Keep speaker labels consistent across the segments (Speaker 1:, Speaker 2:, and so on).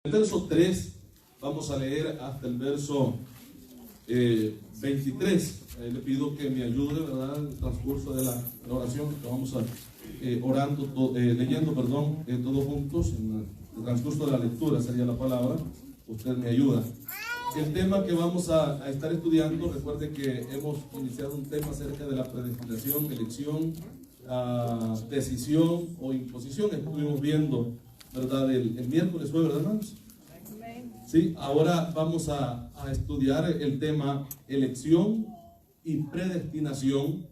Speaker 1: El verso 3, vamos a leer hasta el verso 23. Le pido que me ayude, ¿verdad?, en el transcurso de la oración, que vamos a leyendo, todos juntos, en el transcurso de la lectura sería la palabra. Usted me ayuda. El tema que vamos a estar estudiando, recuerde que hemos iniciado un tema acerca de la predestinación, elección, decisión o imposición. Estuvimos viendo, ¿verdad? El miércoles fue, ¿verdad, hermanos? Sí, ahora vamos a estudiar el tema elección y predestinación,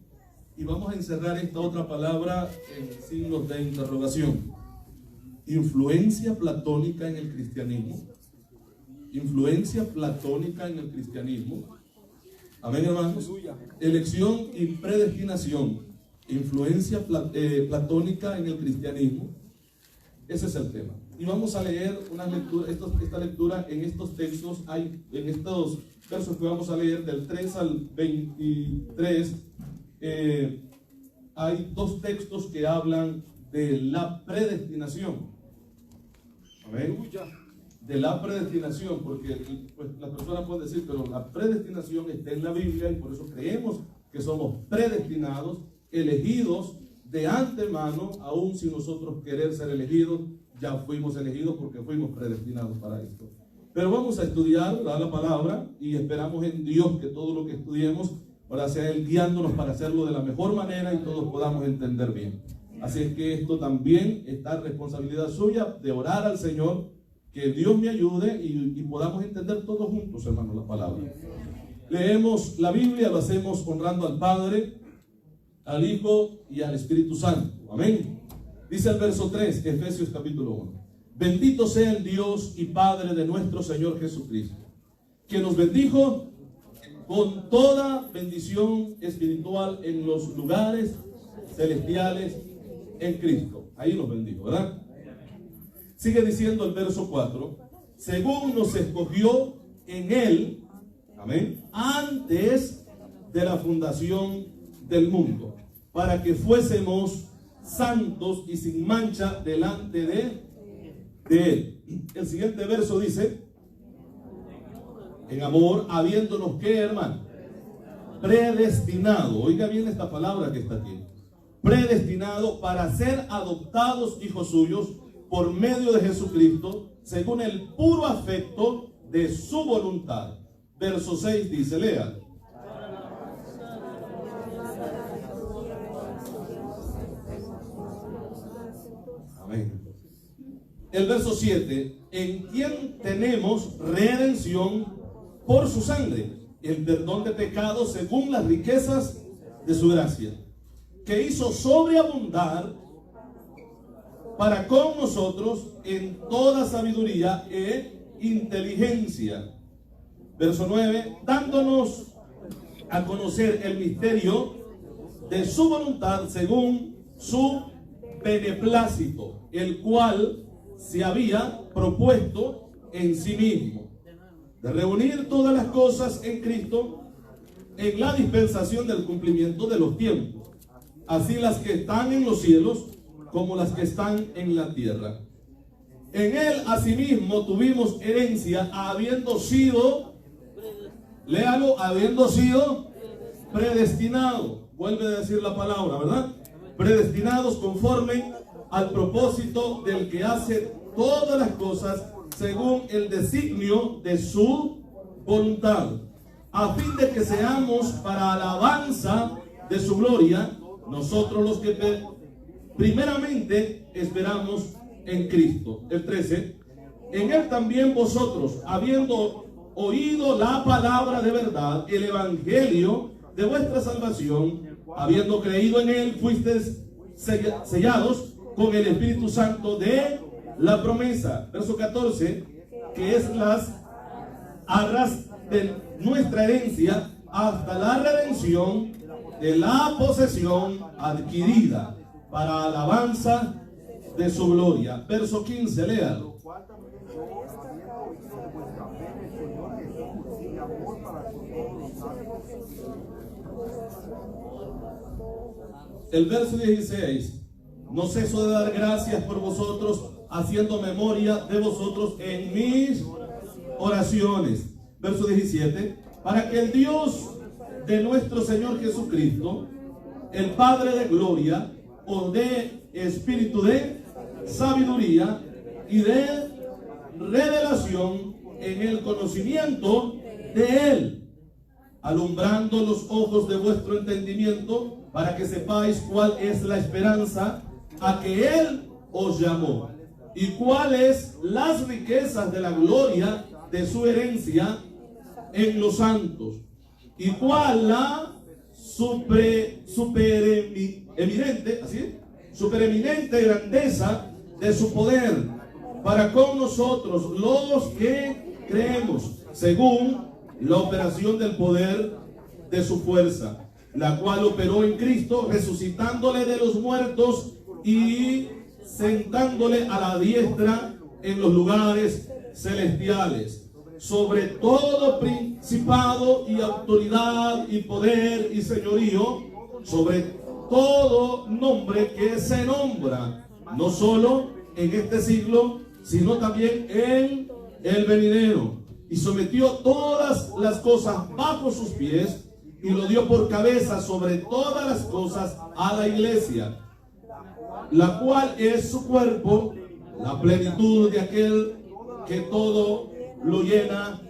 Speaker 1: y vamos a encerrar esta otra palabra en signos de interrogación. Influencia platónica en el cristianismo. Influencia platónica en el cristianismo. Amén, hermanos. Elección y predestinación. Influencia platónica en el cristianismo. Ese es el tema. Y vamos a leer una lectura, esta lectura en estos textos, en estos versos que vamos a leer del 3 al 23, hay dos textos que hablan de la predestinación. Amén. De la predestinación, porque pues, la persona puede decir, pero la predestinación está en la Biblia y por eso creemos que somos predestinados, elegidos de antemano, aun sin nosotros querer ser elegidos. Ya fuimos elegidos porque fuimos predestinados para esto. Pero vamos a estudiar la palabra y esperamos en Dios que todo lo que estudiemos para sea Él guiándonos para hacerlo de la mejor manera y todos podamos entender bien. Así es que esto también está responsabilidad suya de orar al Señor, que Dios me ayude y podamos entender todos juntos, hermanos, la palabra. Leemos la Biblia, lo hacemos honrando al Padre, al Hijo y al Espíritu Santo. Amén. Dice el verso 3, Efesios capítulo 1. Bendito sea el Dios y Padre de nuestro Señor Jesucristo, que nos bendijo con toda bendición espiritual en los lugares celestiales en Cristo. Ahí nos bendijo, ¿verdad? Sigue diciendo el verso 4, según nos escogió en Él, amén, antes de la fundación del mundo, para que fuésemos santos y sin mancha delante de Él. El siguiente verso dice, en amor, habiéndonos, ¿qué, hermano? Predestinado. Oiga bien esta palabra que está aquí. Predestinado para ser adoptados hijos suyos por medio de Jesucristo, según el puro afecto de su voluntad. Verso 6 dice, lea. Amén. El verso 7, en quien tenemos redención por su sangre, el perdón de pecados según las riquezas de su gracia, que hizo sobreabundar para con nosotros en toda sabiduría e inteligencia. Verso 9, dándonos a conocer el misterio de su voluntad según su beneplácito, el cual se había propuesto en sí mismo, de reunir todas las cosas en Cristo en la dispensación del cumplimiento de los tiempos, así las que están en los cielos como las que están en la tierra. En Él asimismo tuvimos herencia, habiendo sido, léalo, habiendo sido predestinado. Vuelve a decir la palabra, ¿verdad? Predestinados conforme al propósito del que hace todas las cosas según el designio de su voluntad, a fin de que seamos para alabanza de su gloria, nosotros los que primeramente esperamos en Cristo. El 13, en Él también vosotros, habiendo oído la palabra de verdad, el evangelio de vuestra salvación, habiendo creído en Él, fuisteis sellados con el Espíritu Santo de la promesa. Verso 14, que es las arras de nuestra herencia hasta la redención de la posesión adquirida para alabanza de su gloria. Verso 15, léalo. El verso 16, no ceso de dar gracias por vosotros haciendo memoria de vosotros en mis oraciones. Verso 17. Para que el Dios de nuestro Señor Jesucristo, el Padre de gloria, os dé espíritu de sabiduría y de revelación en el conocimiento de Él, alumbrando los ojos de vuestro entendimiento, para que sepáis cuál es la esperanza a que Él os llamó, y cuáles las riquezas de la gloria de su herencia en los santos, y cuál la supereminente grandeza de su poder para con nosotros los que creemos, según la operación del poder de su fuerza, la cual operó en Cristo, resucitándole de los muertos y sentándole a la diestra en los lugares celestiales, sobre todo principado y autoridad y poder y señorío, sobre todo nombre que se nombra, no solo en este siglo, sino también en el venidero. Y sometió todas las cosas bajo sus pies y lo dio por cabeza sobre todas las cosas a la iglesia, la cual es su cuerpo, la plenitud de aquel que todo lo llena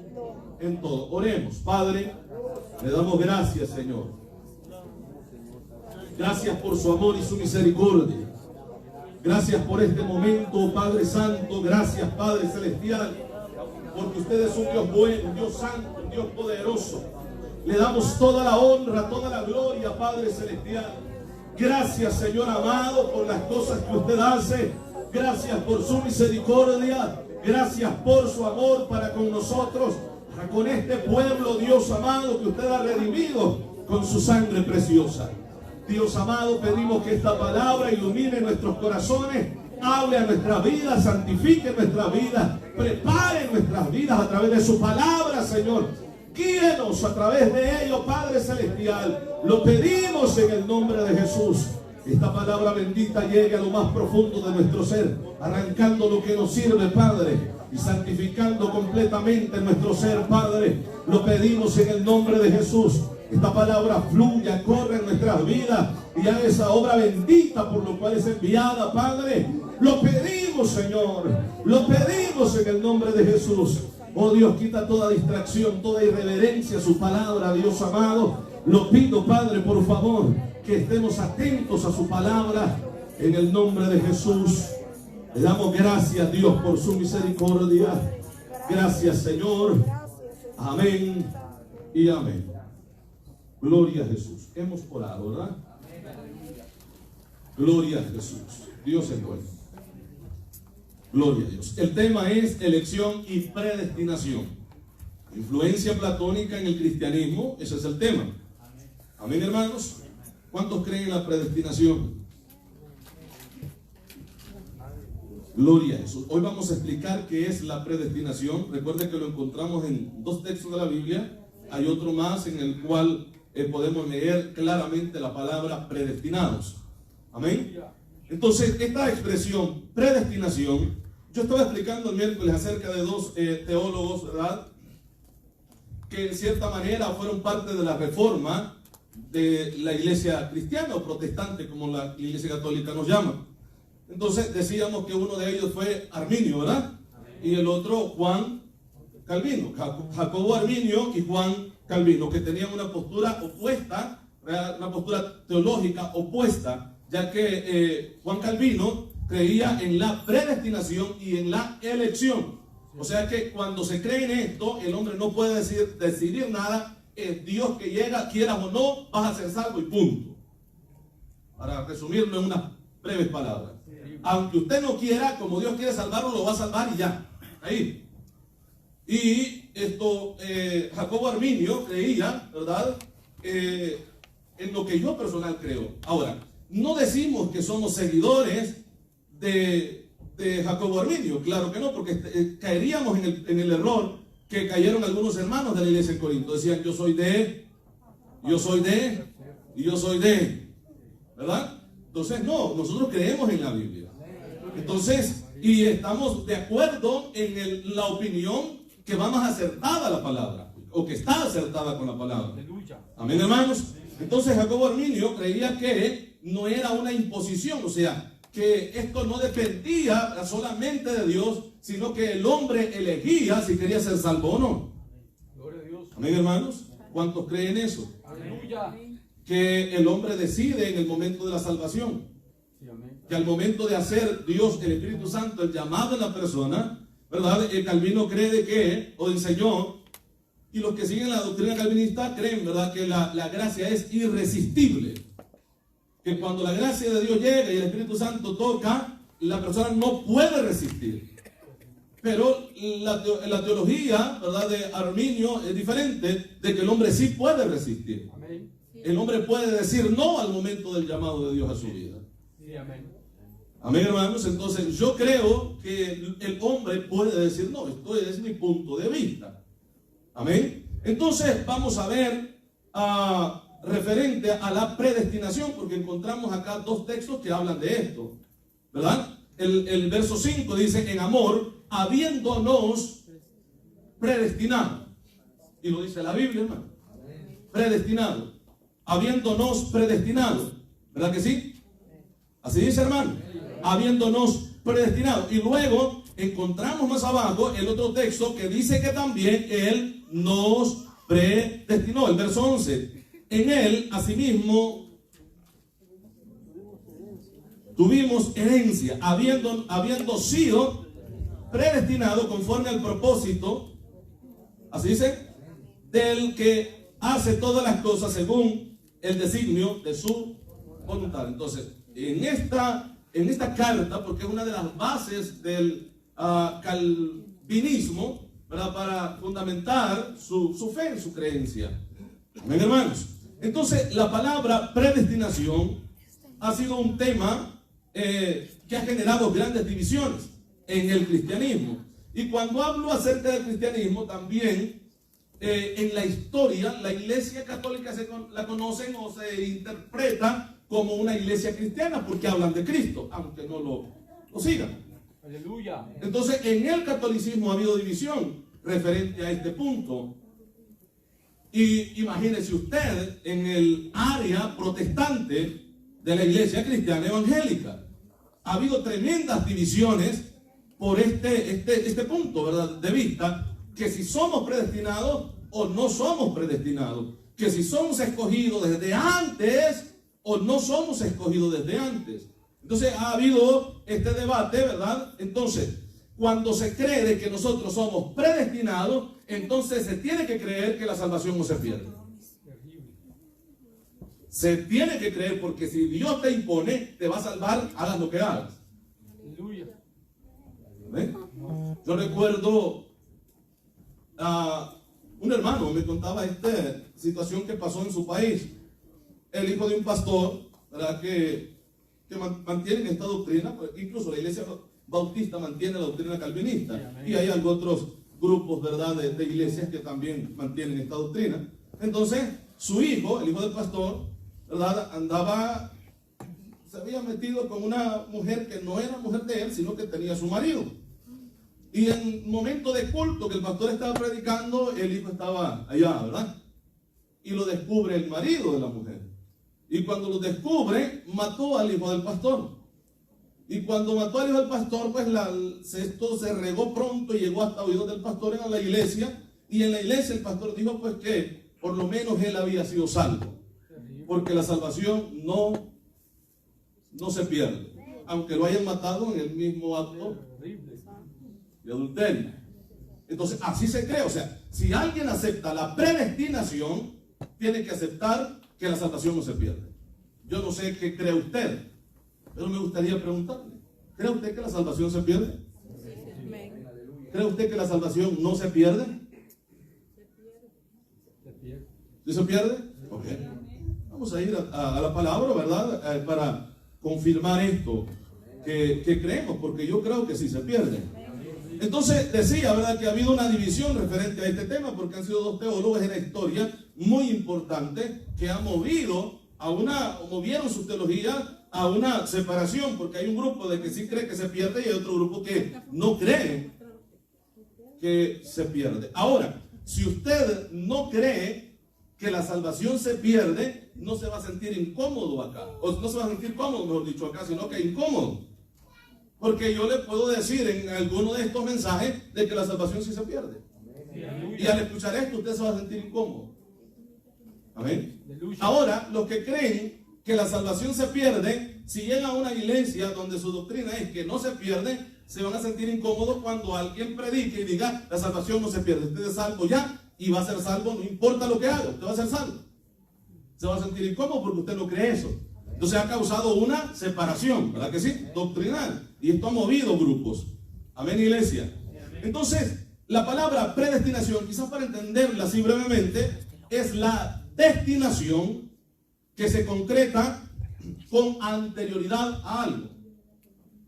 Speaker 1: en todo. Oremos. Padre, le damos gracias, Señor. Gracias por su amor y su misericordia. Gracias por este momento, Padre Santo. Gracias, Padre Celestial, porque usted es un Dios bueno, un Dios santo, un Dios poderoso. Le damos toda la honra, toda la gloria, Padre Celestial. Gracias, Señor amado, por las cosas que usted hace. Gracias por su misericordia. Gracias por su amor para con nosotros, para con este pueblo, Dios amado, que usted ha redimido con su sangre preciosa. Dios amado, pedimos que esta palabra ilumine nuestros corazones, hable a nuestras vidas, santifique nuestras vidas, prepare nuestras vidas a través de su palabra, Señor. Guíenos a través de ello, Padre Celestial. Lo pedimos en el nombre de Jesús. Esta palabra bendita llegue a lo más profundo de nuestro ser, arrancando lo que nos sirve, Padre, y santificando completamente nuestro ser, Padre. Lo pedimos en el nombre de Jesús. Esta palabra fluya, corre en nuestras vidas y haga esa obra bendita por lo cual es enviada, Padre. Lo pedimos, Señor. Lo pedimos en el nombre de Jesús. Oh Dios, quita toda distracción, toda irreverencia a su palabra, Dios amado. Lo pido, Padre, por favor, que estemos atentos a su palabra en el nombre de Jesús. Le damos gracias, Dios, por su misericordia. Gracias, Señor. Amén y amén. Gloria a Jesús. Hemos orado, ¿verdad? Gloria a Jesús. Dios es bueno. Gloria a Dios. El tema es elección y predestinación. Influencia platónica en el cristianismo. Ese es el tema. Amén, hermanos. ¿Cuántos creen en la predestinación? Gloria a Jesús. Hoy vamos a explicar qué es la predestinación. Recuerden que lo encontramos en 2 textos de la Biblia. Hay otro más en el cual podemos leer claramente la palabra predestinados. Amén. Entonces, esta expresión predestinación, yo estaba explicando el miércoles acerca de 2 teólogos, ¿verdad?, que en cierta manera fueron parte de la reforma de la iglesia cristiana o protestante, como la iglesia católica nos llama. Entonces decíamos que uno de ellos fue Arminio, ¿verdad? Y el otro Juan Calvino, Jacobo Arminio y Juan Calvino, que tenían una postura opuesta, una postura teológica opuesta, ya que Juan Calvino creía en la predestinación y en la elección. O sea que cuando se cree en esto, el hombre no puede decidir nada. Es Dios que llega, quieras o no, vas a ser salvo y punto. Para resumirlo en unas breves palabras. Aunque usted no quiera, como Dios quiere salvarlo, lo va a salvar y ya. Ahí. Y esto, Jacobo Arminio creía, ¿verdad?, en lo que yo personal creo. Ahora, no decimos que somos seguidores de Jacobo Arminio, claro que no, porque caeríamos en el error que cayeron algunos hermanos de la iglesia en Corinto. Decían, yo soy de, y yo soy de, ¿verdad? Entonces, no, nosotros creemos en la Biblia. Entonces, Y estamos de acuerdo en la opinión que va más acertada a la palabra, o que está acertada con la palabra. Amén, hermanos. Entonces Jacobo Arminio creía que no era una imposición, o sea, que esto no dependía solamente de Dios, sino que el hombre elegía si quería ser salvo o no. Amén, hermanos. ¿Cuántos creen eso?
Speaker 2: Aleluya.
Speaker 1: Que el hombre decide en el momento de la salvación. Que al momento de hacer Dios, el Espíritu Santo, el llamado en la persona, ¿verdad? El Calvino cree de que, o enseñó, y los que siguen la doctrina calvinista creen, ¿verdad?, que la gracia es irresistible. Que cuando la gracia de Dios llega y el Espíritu Santo toca, la persona no puede resistir. Pero la teología, ¿verdad?, de Arminio es diferente, de que el hombre sí puede resistir.
Speaker 2: Amén.
Speaker 1: El hombre puede decir no al momento del llamado de Dios a su vida.
Speaker 2: Sí, amén.
Speaker 1: Amén, hermanos. Entonces yo creo que el hombre puede decir no, esto es mi punto de vista. Amén. Entonces vamos a ver referente a la predestinación, porque encontramos acá dos textos que hablan de esto, ¿verdad? El verso 5 dice: en amor, habiéndonos predestinado. Y lo dice la Biblia, hermano. Predestinado. Habiéndonos predestinado. ¿Verdad que sí? Así dice, hermano. Habiéndonos predestinado. Y luego encontramos más abajo el otro texto que dice que también Él nos predestinó. El verso 11. En Él, asimismo, tuvimos herencia, habiendo sido predestinado conforme al propósito, así dice, del que hace todas las cosas según el designio de su voluntad. Entonces, en esta carta, porque es una de las bases del calvinismo, ¿verdad?, para fundamentar su fe en su creencia. Amén, hermanos. Entonces, la palabra predestinación ha sido un tema que ha generado grandes divisiones en el cristianismo. Y cuando hablo acerca del cristianismo, también en la historia, la iglesia católica la conocen o se interpreta como una iglesia cristiana porque hablan de Cristo, aunque no lo sigan.
Speaker 2: Aleluya.
Speaker 1: Entonces, en el catolicismo ha habido división referente a este punto. Y imagínese usted en el área protestante de la iglesia cristiana evangélica. Ha habido tremendas divisiones por este punto, ¿verdad?, de vista, que si somos predestinados o no somos predestinados, que si somos escogidos desde antes o no somos escogidos desde antes. Entonces ha habido este debate, ¿verdad? Entonces, cuando se cree de que nosotros somos predestinados, entonces se tiene que creer que la salvación no se pierde. Se tiene que creer, porque si Dios te impone, te va a salvar, hagas lo que hagas. ¿Ven? Yo recuerdo a un hermano me contaba esta situación que pasó en su país. El hijo de un pastor, ¿verdad?, que mantiene esta doctrina, incluso la iglesia bautista mantiene la doctrina calvinista, y hay otros grupos, ¿verdad?, de iglesias que también mantienen esta doctrina. Entonces, su hijo, el hijo del pastor, ¿verdad?, se había metido con una mujer que no era mujer de él, sino que tenía su marido. Y en momento de culto que el pastor estaba predicando, el hijo estaba allá, ¿verdad? Y lo descubre el marido de la mujer. Y cuando lo descubre, mató al hijo del pastor. Y cuando mató al hijo del pastor, pues esto se regó pronto y llegó hasta oídos del pastor en la iglesia. Y en la iglesia el pastor dijo pues que por lo menos él había sido salvo. Porque la salvación no se pierde, aunque lo hayan matado en el mismo acto de adulterio. Entonces así se cree. O sea, si alguien acepta la predestinación, tiene que aceptar que la salvación no se pierde. Yo no sé qué cree usted, pero me gustaría preguntarle: ¿cree usted que la salvación se pierde? ¿Cree usted que la salvación no se pierde? ¿Sí se pierde? Ok. Vamos a ir a la palabra, ¿verdad? Para confirmar esto que creemos, porque yo creo que sí se pierde. Entonces decía, ¿verdad?, que ha habido una división referente a este tema, porque han sido dos teólogos en la historia muy importantes que han movieron su teología a una separación, porque hay un grupo de que sí cree que se pierde y hay otro grupo que no cree que se pierde. Ahora, si usted no cree que la salvación se pierde, no se va a sentir incómodo acá, o no se va a sentir cómodo, mejor dicho, acá, sino que incómodo. Porque yo le puedo decir en alguno de estos mensajes de que la salvación sí se pierde. Y al escuchar esto, usted se va a sentir incómodo. Amén. Ahora, los que creen que la salvación se pierde, si llegan a una iglesia donde su doctrina es que no se pierde, se van a sentir incómodos cuando alguien predique y diga, la salvación no se pierde, usted es salvo ya y va a ser salvo, no importa lo que haga, usted va a ser salvo. Se va a sentir incómodo porque usted no cree eso. Entonces ha causado una separación, ¿verdad que sí? Doctrinal. Y esto ha movido grupos. Amén, iglesia. Entonces, la palabra predestinación, quizás para entenderla así brevemente, es la destinación que se concreta con anterioridad a algo.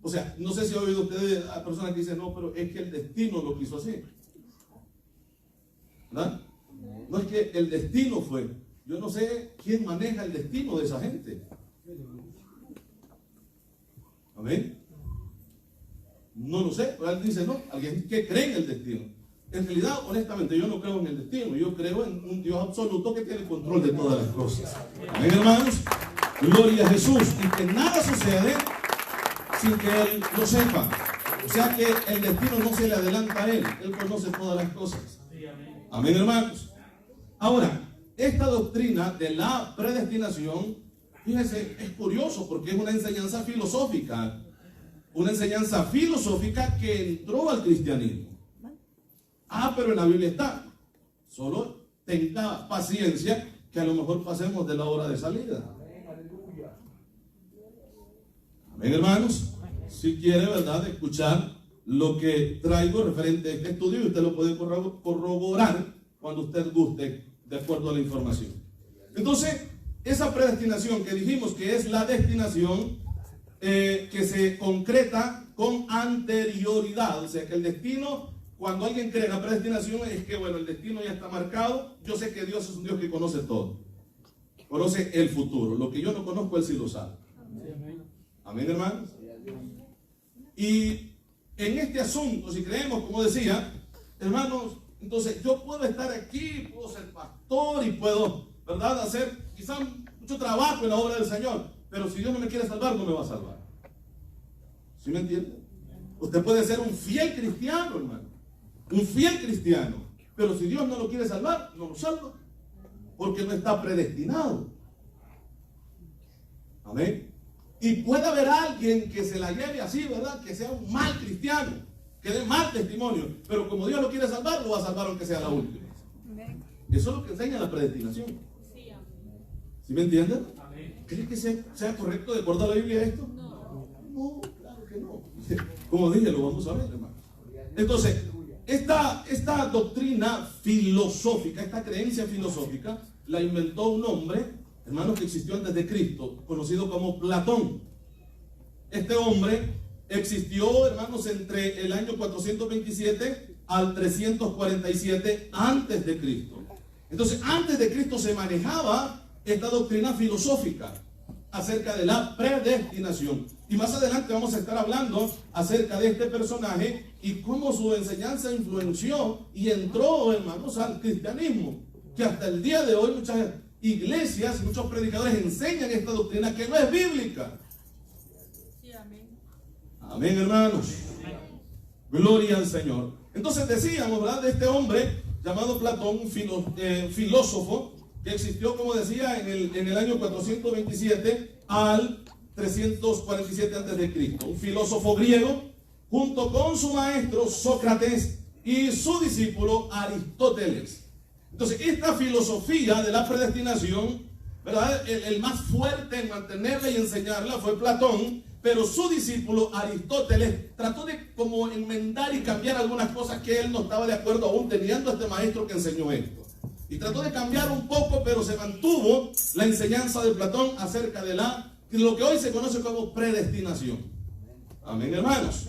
Speaker 1: O sea, no sé si ha oído ustedes a personas que dicen, no, pero es que el destino lo quiso así. ¿Verdad? No es que el destino fue. Yo no sé quién maneja el destino de esa gente. Amén. No lo sé, pero alguien dice, no, alguien que cree en el destino. En realidad, honestamente, yo no creo en el destino, yo creo en un Dios absoluto que tiene control de todas las cosas. Amén, hermanos. Gloria a Jesús. Y que nada sucede sin que Él lo sepa. O sea que el destino no se le adelanta a Él. Él conoce todas las cosas. Amén, hermanos. Ahora, esta doctrina de la predestinación, fíjese, es curioso porque es una enseñanza filosófica. Una enseñanza filosófica que entró al cristianismo. Pero en la Biblia está. Solo tenga paciencia que a lo mejor pasemos de la hora de salida. Amén, hermanos. Si quiere, ¿verdad?, escuchar lo que traigo referente a este estudio, y usted lo puede corroborar cuando usted guste, de acuerdo a la información. Entonces, esa predestinación que dijimos que es la destinación que se concreta con anterioridad, o sea que el destino, cuando alguien cree en la predestinación, es que bueno, el destino ya está marcado. Yo sé que Dios es un Dios que conoce todo, conoce el futuro. Lo que yo no conozco, Él sí lo sabe. Amén, hermanos. Y en este asunto, si creemos, como decía, hermanos, entonces yo puedo estar aquí, puedo ser pastor y puedo, ¿verdad?, hacer quizás mucho trabajo en la obra del Señor, pero si Dios no me quiere salvar, no me va a salvar. ¿Sí me entiende? Usted puede ser un fiel cristiano, hermano, un fiel cristiano, pero si Dios no lo quiere salvar, no lo salva, porque no está predestinado. Amén. Y puede haber alguien que se la lleve así, ¿verdad?, que sea un mal cristiano, que dé mal testimonio, pero como Dios lo quiere salvar, lo va a salvar aunque sea la última. Eso es lo que enseña la predestinación. ¿Sí me entienden? ¿Cree que sea correcto de acuerdo a la Biblia esto? No, claro que no. Como dije, lo vamos a ver, hermano. Entonces, esta doctrina filosófica, esta creencia filosófica, la inventó un hombre, hermanos, que existió antes de Cristo, conocido como Platón. Este hombre existió, hermanos, entre el año 427 al 347 antes de Cristo. Entonces, antes de Cristo se manejaba esta doctrina filosófica acerca de la predestinación. Y más adelante vamos a estar hablando acerca de este personaje y cómo su enseñanza influenció y entró, hermanos, al cristianismo. Que hasta el día de hoy muchas iglesias, muchos predicadores enseñan esta doctrina que no es bíblica.
Speaker 3: Sí, amén.
Speaker 1: Amén, hermanos. Gloria al Señor. Entonces decíamos, ¿verdad?, de este hombre llamado Platón, un filósofo que existió, como decía, en el año 427 al 347 antes de Cristo. Un filósofo griego, junto con su maestro Sócrates y su discípulo Aristóteles. Entonces, esta filosofía de la predestinación, ¿verdad?, el más fuerte en mantenerla y enseñarla fue Platón, pero su discípulo Aristóteles trató de como enmendar y cambiar algunas cosas que él no estaba de acuerdo aún teniendo este maestro que enseñó esto. Y trató de cambiar un poco, pero se mantuvo la enseñanza de Platón acerca de lo que hoy se conoce como predestinación. Amén, hermanos.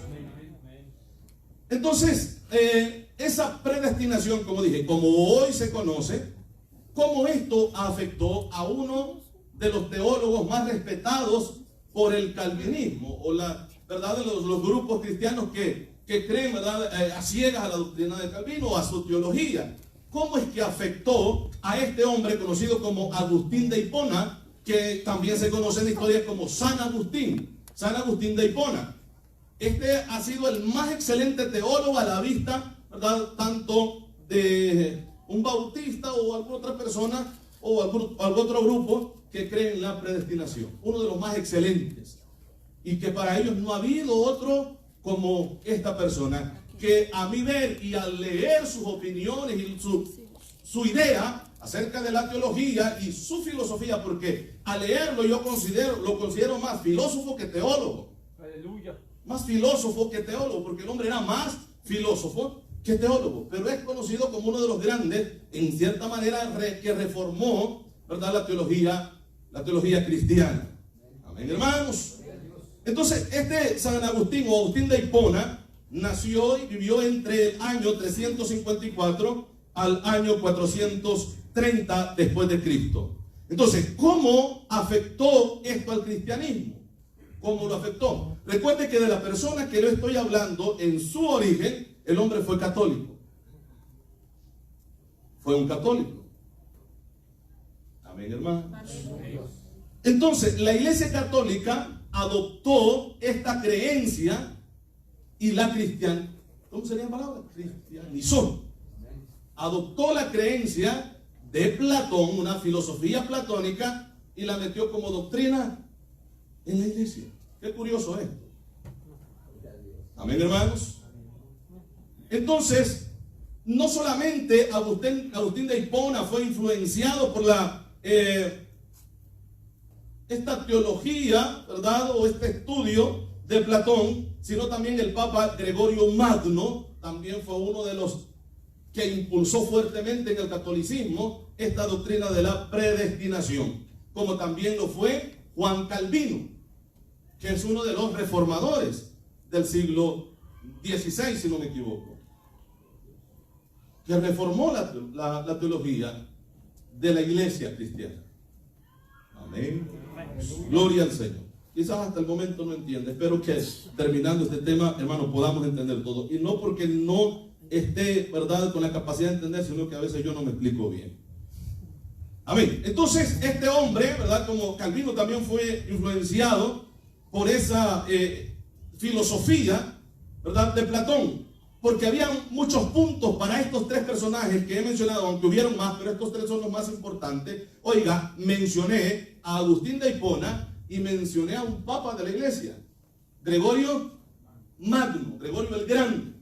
Speaker 1: Entonces, esa predestinación, como dije, como hoy se conoce, cómo esto afectó a uno de los teólogos más respetados por el calvinismo o la verdad de los grupos cristianos que creen, ¿verdad?, a ciegas a la doctrina de Calvino o a su teología. ¿Cómo es que afectó a este hombre conocido como Agustín de Hipona, que también se conoce en la historia como San Agustín de Hipona? Este ha sido el más excelente teólogo a la vista, ¿verdad?, tanto de un bautista o alguna otra persona o algún otro grupo que cree en la predestinación. Uno de los más excelentes. Y que para ellos no ha habido otro como esta persona, que a mi ver y al leer sus opiniones y su idea acerca de la teología y su filosofía, porque al leerlo yo lo considero más filósofo que teólogo.
Speaker 2: Aleluya.
Speaker 1: Más filósofo que teólogo, porque el hombre era más filósofo que teólogo, pero es conocido como uno de los grandes, en cierta manera, que reformó, ¿verdad?, la teología cristiana. Amén, hermanos. Entonces, este San Agustín o Agustín de Hipona nació y vivió entre el año 354 al año 430 después de Cristo. Entonces, ¿cómo afectó esto al cristianismo? ¿Cómo lo afectó? Recuerde que de la persona que yo estoy hablando, en su origen, el hombre fue católico. Fue un católico. Amén, hermano. Entonces, la Iglesia Católica adoptó esta creencia y la ¿cómo sería la palabra? Cristianizó. Adoptó la creencia de Platón, una filosofía platónica, y la metió como doctrina en la iglesia. Qué curioso esto. Amén, hermanos. Entonces, no solamente Agustín de Hipona fue influenciado por esta teología, ¿verdad?, o este estudio de Platón, sino también el Papa Gregorio Magno también fue uno de los que impulsó fuertemente en el catolicismo esta doctrina de la predestinación, como también lo fue Juan Calvino, que es uno de los reformadores del siglo XVI, si no me equivoco, que reformó la teología de la iglesia cristiana. Amén. Gloria al Señor. Quizás hasta el momento no entiende. Espero que terminando este tema, hermano, podamos entender todo. Y no porque no esté, ¿verdad?, con la capacidad de entender, sino que a veces yo no me explico bien. Amén. Entonces, este hombre, ¿verdad?, como Calvino también fue influenciado por esa filosofía, ¿verdad?, de Platón. Porque había muchos puntos para estos tres personajes que he mencionado, aunque hubieron más, pero estos tres son los más importantes. Oiga, mencioné a Agustín de Hipona y mencioné a un papa de la iglesia, Gregorio Magno, Gregorio el Grande.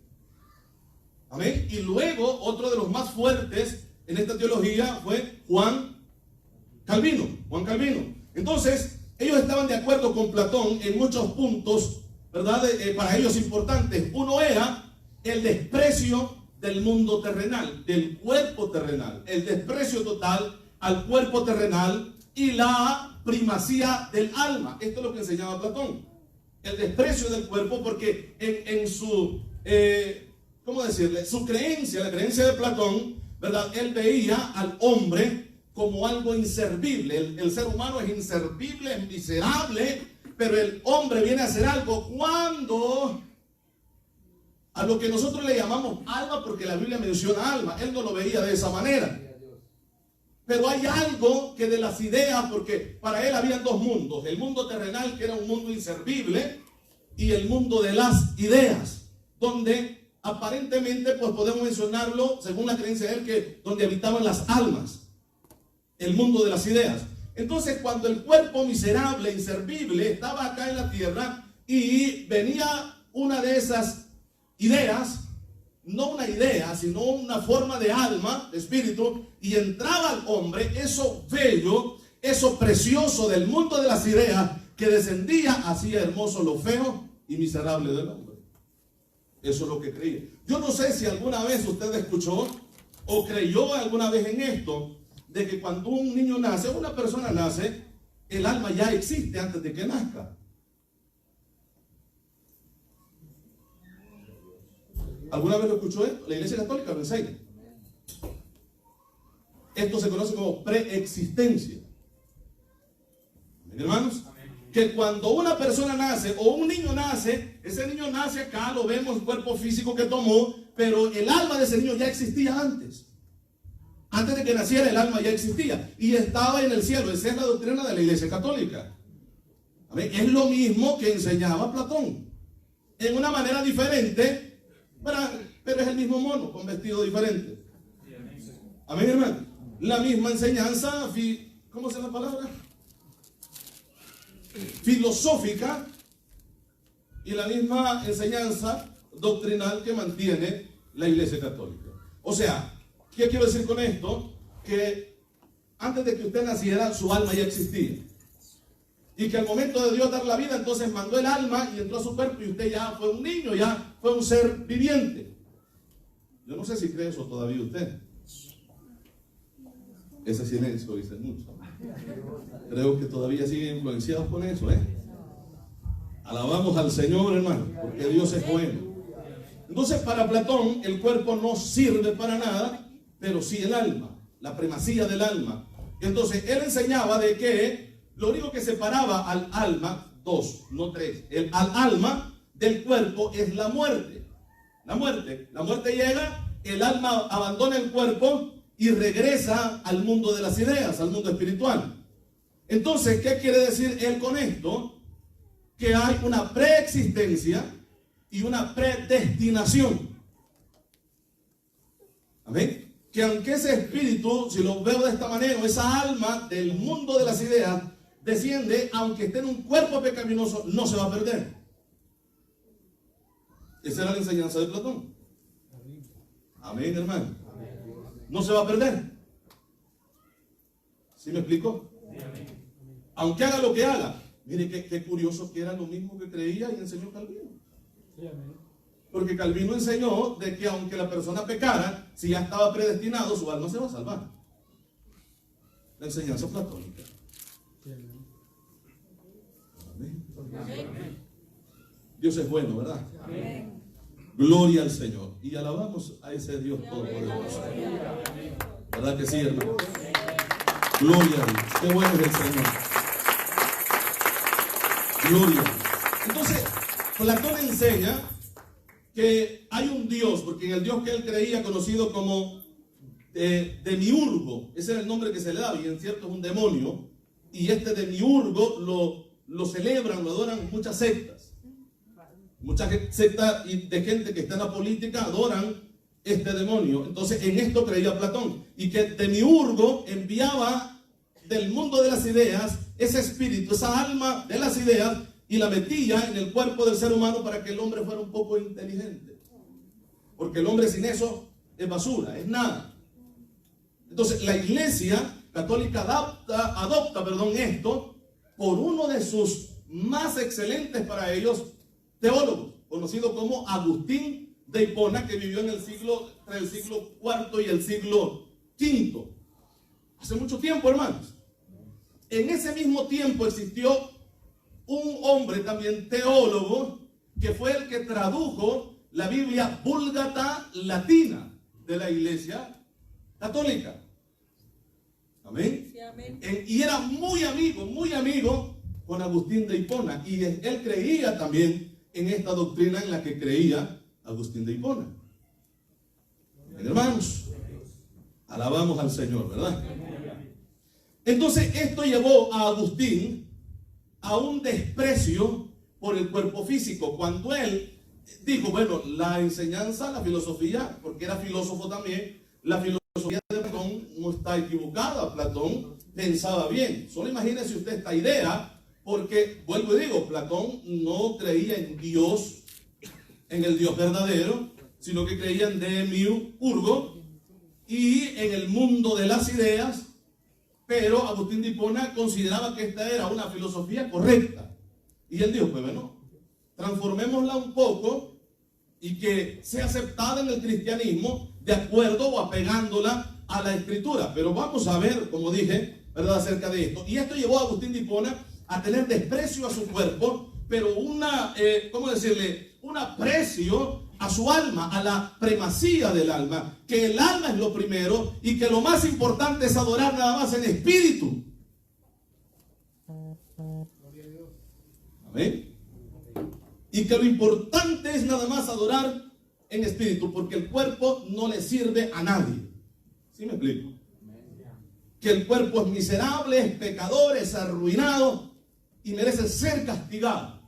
Speaker 1: Amén. Y luego otro de los más fuertes en esta teología fue Juan Calvino. Entonces, ellos estaban de acuerdo con Platón en muchos puntos, ¿verdad?, para ellos importantes. Uno era el desprecio del mundo terrenal, del cuerpo terrenal, el desprecio total al cuerpo terrenal y la primacía del alma. Esto es lo que enseñaba Platón, el desprecio del cuerpo, porque en su, ¿cómo decirle?, su creencia, la creencia de Platón, ¿verdad?, él veía al hombre como algo inservible. El ser humano es inservible, es miserable, pero el hombre viene a ser algo cuando a lo que nosotros le llamamos alma, porque la Biblia menciona alma. Él no lo veía de esa manera. Pero hay algo que de las ideas, porque para él había dos mundos: el mundo terrenal, que era un mundo inservible, y el mundo de las ideas, donde aparentemente, pues podemos mencionarlo, según la creencia de él, que donde habitaban las almas, el mundo de las ideas. Entonces, cuando el cuerpo miserable, inservible, estaba acá en la tierra y venía una de esas ideas, no una idea, sino una forma de alma, de espíritu, y entraba al hombre eso bello, eso precioso del mundo de las ideas, que descendía, hacía hermoso lo feo y miserable del hombre. Eso es lo que creía. Yo no sé si alguna vez usted escuchó o creyó alguna vez en esto, de que cuando un niño nace, una persona nace, el alma ya existe antes de que nazca. ¿Alguna vez lo escuchó esto? La Iglesia Católica lo enseña. Esto se conoce como preexistencia. ¿Hermanos? Que que cuando una persona nace o un niño nace, ese niño nace acá, lo vemos, el cuerpo físico que tomó, pero el alma de ese niño ya existía antes. Antes de que naciera, el alma ya existía y estaba en el cielo. Esa es la doctrina de la Iglesia Católica. ¿Amén? Es lo mismo que enseñaba Platón, en una manera diferente, pero es el mismo mono con vestido diferente. Amén, hermano. La misma enseñanza, ¿cómo se llama la palabra? Filosófica, y la misma enseñanza doctrinal que mantiene la Iglesia Católica. O sea, ¿qué quiero decir con esto? Que antes de que usted naciera, su alma ya existía. Y que al momento de Dios dar la vida, entonces mandó el alma y entró a su cuerpo y usted ya fue un niño, ya fue un ser viviente. Yo no sé si cree eso todavía usted. Ese silencio dice mucho. Creo que todavía siguen influenciados con eso, ¿eh? Alabamos al Señor, hermano, porque Dios es bueno. Entonces, para Platón, el cuerpo no sirve para nada, pero sí el alma, la primacía del alma. Entonces, él enseñaba de que lo único que separaba al alma, dos, no tres, al alma del cuerpo es la muerte. La muerte llega, el alma abandona el cuerpo y regresa al mundo de las ideas, al mundo espiritual. Entonces, ¿qué quiere decir él con esto? Que hay una preexistencia y una predestinación. Amén. Que aunque ese espíritu, si lo veo de esta manera, esa alma del mundo de las ideas desciende, aunque esté en un cuerpo pecaminoso, no se va a perder. Esa era la enseñanza de Platón. Amén, hermano. No se va a perder. ¿Sí me explico? Aunque haga lo que haga. Mire qué curioso que era lo mismo que creía y enseñó Calvino. Porque Calvino enseñó de que aunque la persona pecara, si ya estaba predestinado, su alma se va a salvar. La enseñanza platónica. Amén. Dios es bueno, ¿verdad? Amén. Gloria al Señor. Y alabamos a ese Dios todopoderoso. ¿Verdad que sí, hermano? Gloria a Dios. Qué bueno es el Señor. Gloria. Entonces, Platón enseña que hay un Dios, porque en el Dios que él creía, conocido como Demiurgo, ese era el nombre que se le daba, y en cierto es un demonio, y este Demiurgo lo celebran, lo adoran muchas sectas. Muchas sectas de gente que está en la política adoran este demonio. Entonces en esto creía Platón, y que Demiurgo enviaba del mundo de las ideas ese espíritu, esa alma de las ideas, y la metía en el cuerpo del ser humano para que el hombre fuera un poco inteligente, porque el hombre sin eso es basura, es nada. Entonces la Iglesia Católica adopta esto por uno de sus más excelentes para ellos teólogos, conocido como Agustín de Hipona, que vivió en entre el siglo IV y el siglo V. Hace mucho tiempo, hermanos. En ese mismo tiempo existió un hombre también teólogo, que fue el que tradujo la Biblia Vulgata latina de la Iglesia Católica. Amén. Sí, amén. Y era muy amigo con Agustín de Hipona, y él creía también en esta doctrina en la que creía Agustín de Hipona. Hermanos, alabamos al Señor, ¿verdad? Entonces esto llevó a Agustín a un desprecio por el cuerpo físico, cuando él dijo, bueno, la enseñanza, la filosofía, porque era filósofo también, la filosofía de Platón no está equivocada. Platón pensaba bien. Solo imagínese usted esta idea, porque, vuelvo y digo, Platón no creía en Dios, en el Dios verdadero, sino que creía en Demiurgo y en el mundo de las ideas. Pero Agustín de Hipona consideraba que esta era una filosofía correcta. Y él dijo, pues bueno, transformémosla un poco y que sea aceptada en el cristianismo de acuerdo o apegándola a la Escritura. Pero vamos a ver, como dije, ¿verdad?, acerca de esto. Y esto llevó a Agustín de Hipona a tener desprecio a su cuerpo, pero un aprecio a su alma, a la primacía del alma, que el alma es lo primero y que lo más importante es adorar nada más en espíritu. Amén. Y que lo importante es nada más adorar en espíritu, porque el cuerpo no le sirve a nadie. ¿Sí me explico? Que el cuerpo es miserable, es pecador, es arruinado y merece ser castigado.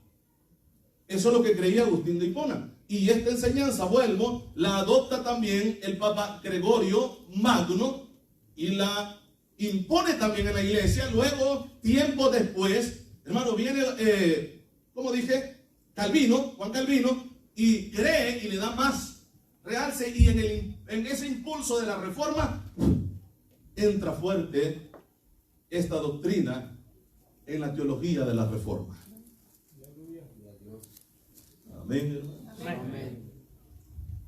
Speaker 1: Eso es lo que creía Agustín de Hipona. Y esta enseñanza, vuelvo, la adopta también el Papa Gregorio Magno y la impone también en la iglesia. Luego, tiempo después, hermano, viene, como dije, Calvino, Juan Calvino, y cree y le da más realce, y en ese impulso de la reforma entra fuerte esta doctrina en la teología de la reforma. Amén, hermano.
Speaker 2: Amén.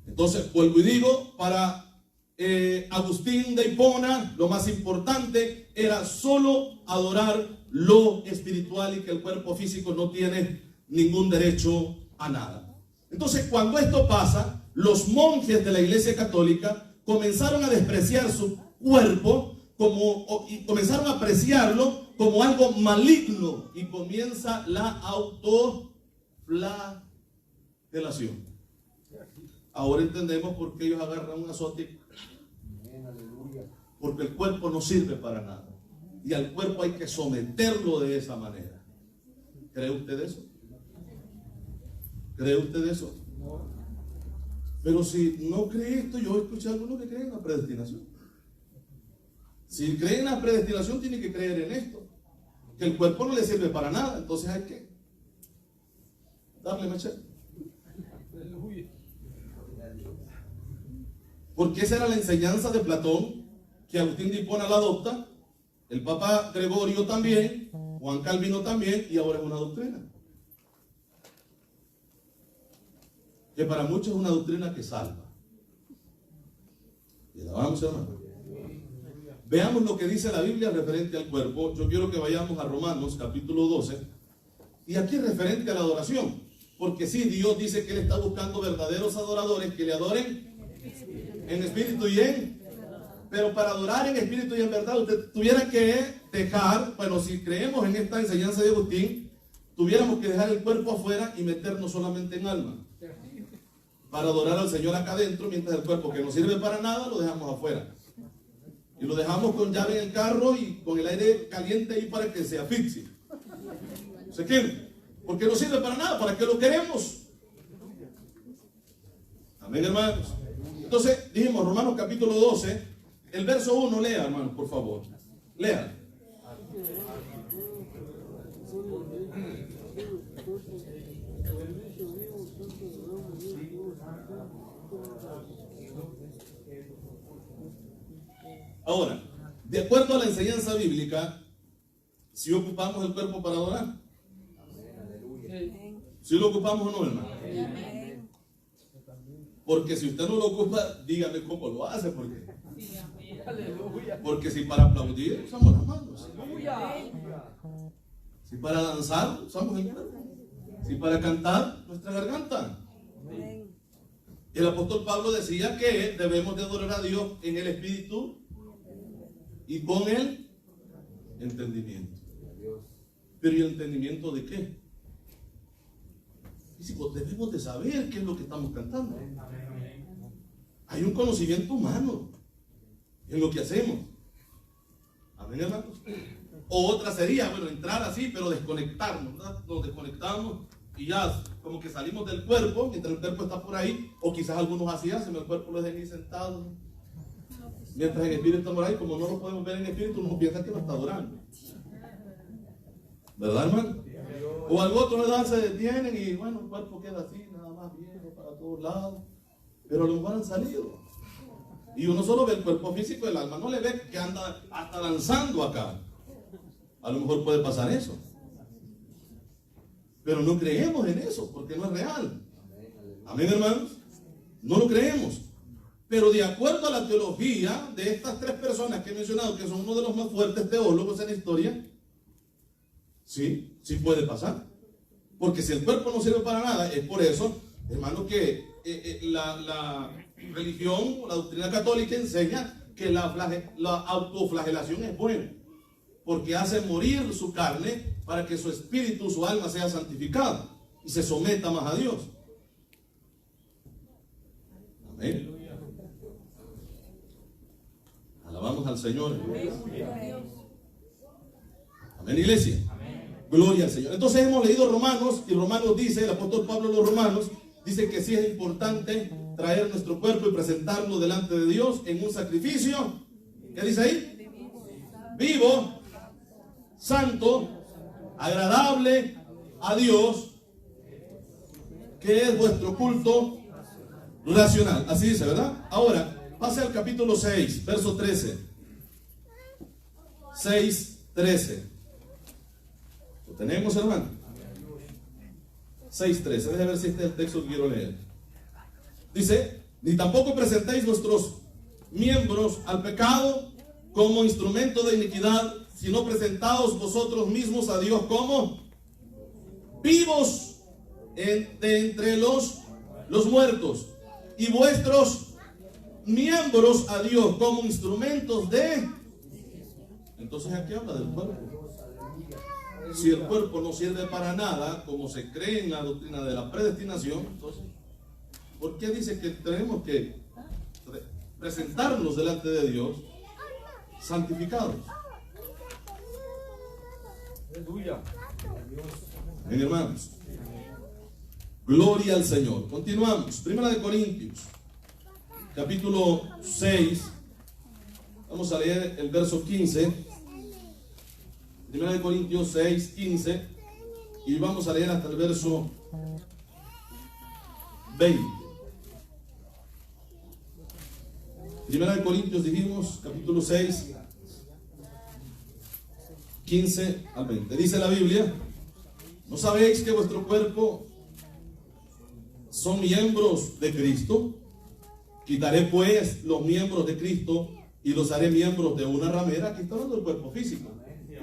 Speaker 1: Entonces, vuelvo y digo, para Agustín de Hipona, lo más importante era solo adorar lo espiritual y que el cuerpo físico no tiene ningún derecho a nada. Entonces, cuando esto pasa, los monjes de la Iglesia Católica comenzaron a despreciar su cuerpo y comenzaron a apreciarlo como algo maligno, y comienza la autoflagelación. Ahora entendemos por qué ellos agarran un azote. Porque el cuerpo no sirve para nada. Y al cuerpo hay que someterlo de esa manera. ¿Cree usted eso? ¿Cree usted eso? Pero si no cree esto, yo escuché a algunos que creen en la predestinación. Si cree en la predestinación, tiene que creer en esto. Que el cuerpo no le sirve para nada. Entonces hay que darle machete. Porque esa era la enseñanza de Platón, que Agustín de Hipona la adopta, el Papa Gregorio también, Juan Calvino también, y ahora es una doctrina. Que para muchos es una doctrina que salva. Y la vamos, hermano. Veamos lo que dice la Biblia referente al cuerpo. Yo quiero que vayamos a Romanos capítulo 12. Y aquí es referente a la adoración. Porque sí, Dios dice que Él está buscando verdaderos adoradores que le adoren en espíritu y en... Pero para adorar en espíritu y en verdad, usted tuviera que dejar, bueno, si creemos en esta enseñanza de Agustín, tuviéramos que dejar el cuerpo afuera y meternos solamente en alma. Para adorar al Señor acá adentro, mientras el cuerpo que no sirve para nada lo dejamos afuera. Y lo dejamos con llave en el carro y con el aire caliente ahí para que se asfixie. ¿Se quede? Porque no sirve para nada. ¿Para qué lo queremos? Amén, hermanos. Entonces, dijimos, Romanos capítulo 12, el verso 1, lea, hermanos, por favor. Lea. Ahora, de acuerdo a la enseñanza bíblica, si ocupamos el cuerpo para adorar, si lo ocupamos o no, hermano. Porque si usted no lo ocupa, dígame cómo lo hace, porque si para aplaudir usamos las manos, si para danzar usamos el cuerpo, si para cantar nuestra garganta. El apóstol Pablo decía que debemos de adorar a Dios en el espíritu y con el entendimiento. Pero ¿y el entendimiento de qué? Pues debemos de saber qué es lo que estamos cantando. Hay un conocimiento humano en lo que hacemos. Amén, hermanos. O otra sería, bueno, entrar así, pero desconectarnos, ¿verdad? Nos desconectamos y ya como que salimos del cuerpo, mientras el cuerpo está por ahí, o quizás algunos así hacen, el cuerpo lo dejan ahí sentado. Mientras el espíritu está por ahí, como no lo podemos ver en espíritu, uno piensa que lo está adorando. ¿Verdad, hermano? O al otro edad se detienen y bueno, el cuerpo queda así, nada más viejo para todos lados. Pero a lo mejor han salido. Y uno solo ve el cuerpo físico, el alma no le ve que anda hasta danzando acá. A lo mejor puede pasar eso. Pero no creemos en eso, porque no es real. Amén, hermanos. No lo creemos. Pero de acuerdo a la teología de estas tres personas que he mencionado, que son uno de los más fuertes teólogos en la historia, sí puede pasar. Porque si el cuerpo no sirve para nada, es por eso, hermano, que la religión, la doctrina católica enseña que la autoflagelación es buena. porque hace morir su carne para que su espíritu, su alma sea santificada y se someta más a Dios. Amén. Alabamos al Señor. Amén, iglesia. Gloria al Señor. Entonces hemos leído Romanos, y Romanos dice, el apóstol Pablo en los Romanos dice que sí es importante traer nuestro cuerpo y presentarlo delante de Dios en un sacrificio. ¿Qué dice ahí? Vivo, santo, agradable a Dios, que es vuestro culto racional. Así dice, ¿verdad? Ahora, pase al capítulo 6, verso 13. 6, 13. ¿Lo tenemos, hermano? 6, 13. Déjame ver si este es el texto que quiero leer. Dice, ni tampoco presentéis vuestros miembros al pecado como instrumento de iniquidad, sino presentaos vosotros mismos a Dios como vivos de entre los muertos, y vuestros miembros a Dios como instrumentos de... Entonces aquí habla del cuerpo. Si el cuerpo no sirve para nada, como se cree en la doctrina de la predestinación, entonces, ¿por qué dice que tenemos que presentarnos delante de Dios santificados?
Speaker 2: Aleluya.
Speaker 1: Bien, hermanos. Gloria al Señor. Continuamos. Primera de Corintios, capítulo 6. Vamos a leer el verso 15. Primera de Corintios 6, 15. Y vamos a leer hasta el verso 20. Primera de Corintios, dijimos, capítulo 6, 15 al 20. Dice la Biblia: ¿no sabéis que vuestro cuerpo son miembros de Cristo? Quitaré pues los miembros de Cristo y los haré miembros de una ramera. Aquí está hablando del cuerpo físico,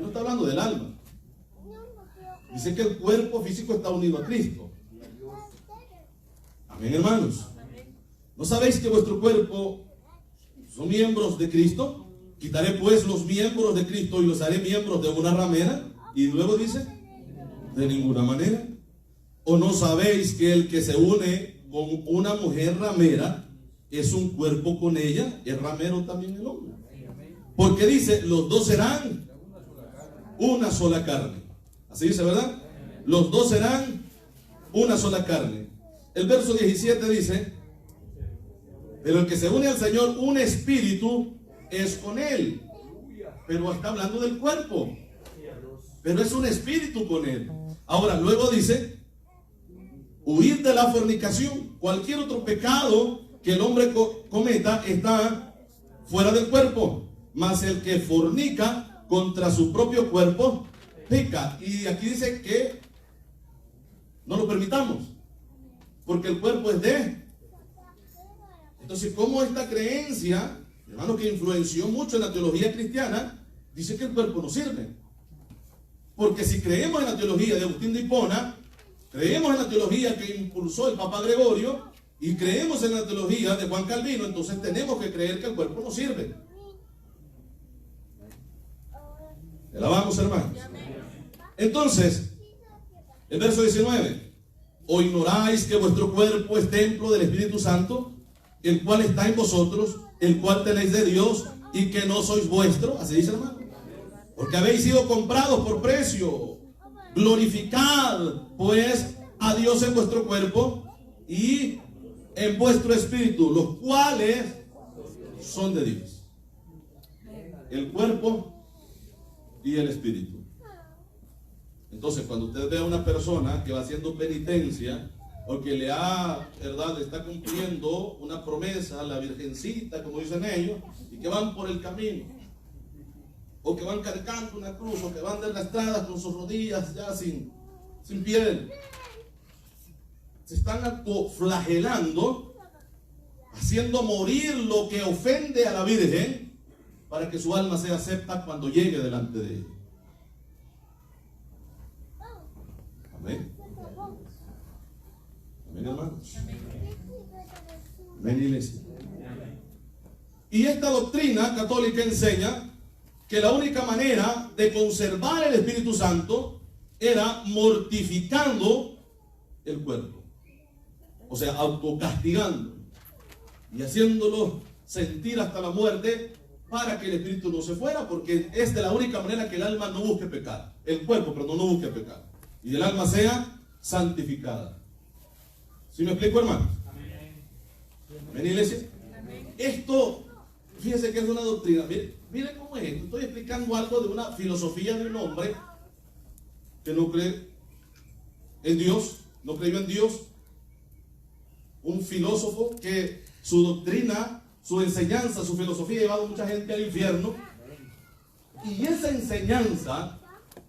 Speaker 1: no está hablando del alma. Dice que el cuerpo físico está unido a Cristo. Amén, hermanos. ¿No sabéis que vuestro cuerpo son miembros de Cristo? Quitaré pues los miembros de Cristo y los haré miembros de una ramera. Y luego dice, de ninguna manera. ¿O no sabéis que el que se une con una mujer ramera es un cuerpo con ella? Es ramero también el hombre. Porque dice, los dos serán una sola carne. Así dice, ¿verdad? Los dos serán una sola carne. El verso 17 dice, pero el que se une al Señor, un espíritu es con él. Pero está hablando del cuerpo, pero es un espíritu con él. Ahora, luego dice, huir de la fornicación. Cualquier otro pecado que el hombre cometa está fuera del cuerpo, mas el que fornica contra su propio cuerpo peca. Y aquí dice que no lo permitamos, porque el cuerpo es de... Entonces, ¿cómo esta creencia, hermano, que influenció mucho en la teología cristiana, dice que el cuerpo no sirve? Porque si creemos en la teología de Agustín de Hipona, creemos en la teología que impulsó el Papa Gregorio, y creemos en la teología de Juan Calvino, entonces tenemos que creer que el cuerpo no sirve. Alabamos, hermanos. Entonces, el verso 19, ¿o ignoráis que vuestro cuerpo es templo del Espíritu Santo, el cual está en vosotros, el cual tenéis de Dios, y que no sois vuestro? Así dice, hermano. Porque habéis sido comprados por precio. Glorificad pues a Dios en vuestro cuerpo y en vuestro espíritu, los cuales son de Dios. El cuerpo y el espíritu. Entonces, cuando usted ve a una persona que va haciendo penitencia, o que ¿verdad?, está cumpliendo una promesa a la Virgencita, como dicen ellos, y que van por el camino, o que van cargando una cruz, o que van desgastadas con sus rodillas ya sin piel, se están autoflagelando, haciendo morir lo que ofende a la Virgen, para que su alma sea acepta cuando llegue delante de ella. Amén. Amén, hermanos. Amén, iglesia. Y esta doctrina católica enseña que la única manera de conservar el Espíritu Santo era mortificando el cuerpo. O sea, autocastigando y haciéndolo sentir hasta la muerte para que el Espíritu no se fuera, porque es de la única manera que el alma no busque pecar. El cuerpo, pero no busque pecar. Y el alma sea santificada. ¿Sí me explico, hermanos? Amén, iglesia. Esto, fíjense que es una doctrina. Miren cómo es esto. Estoy explicando algo de una filosofía de un hombre que no cree en Dios, no creyó en Dios. Un filósofo que su doctrina, su enseñanza, su filosofía ha llevado a mucha gente al infierno. Y esa enseñanza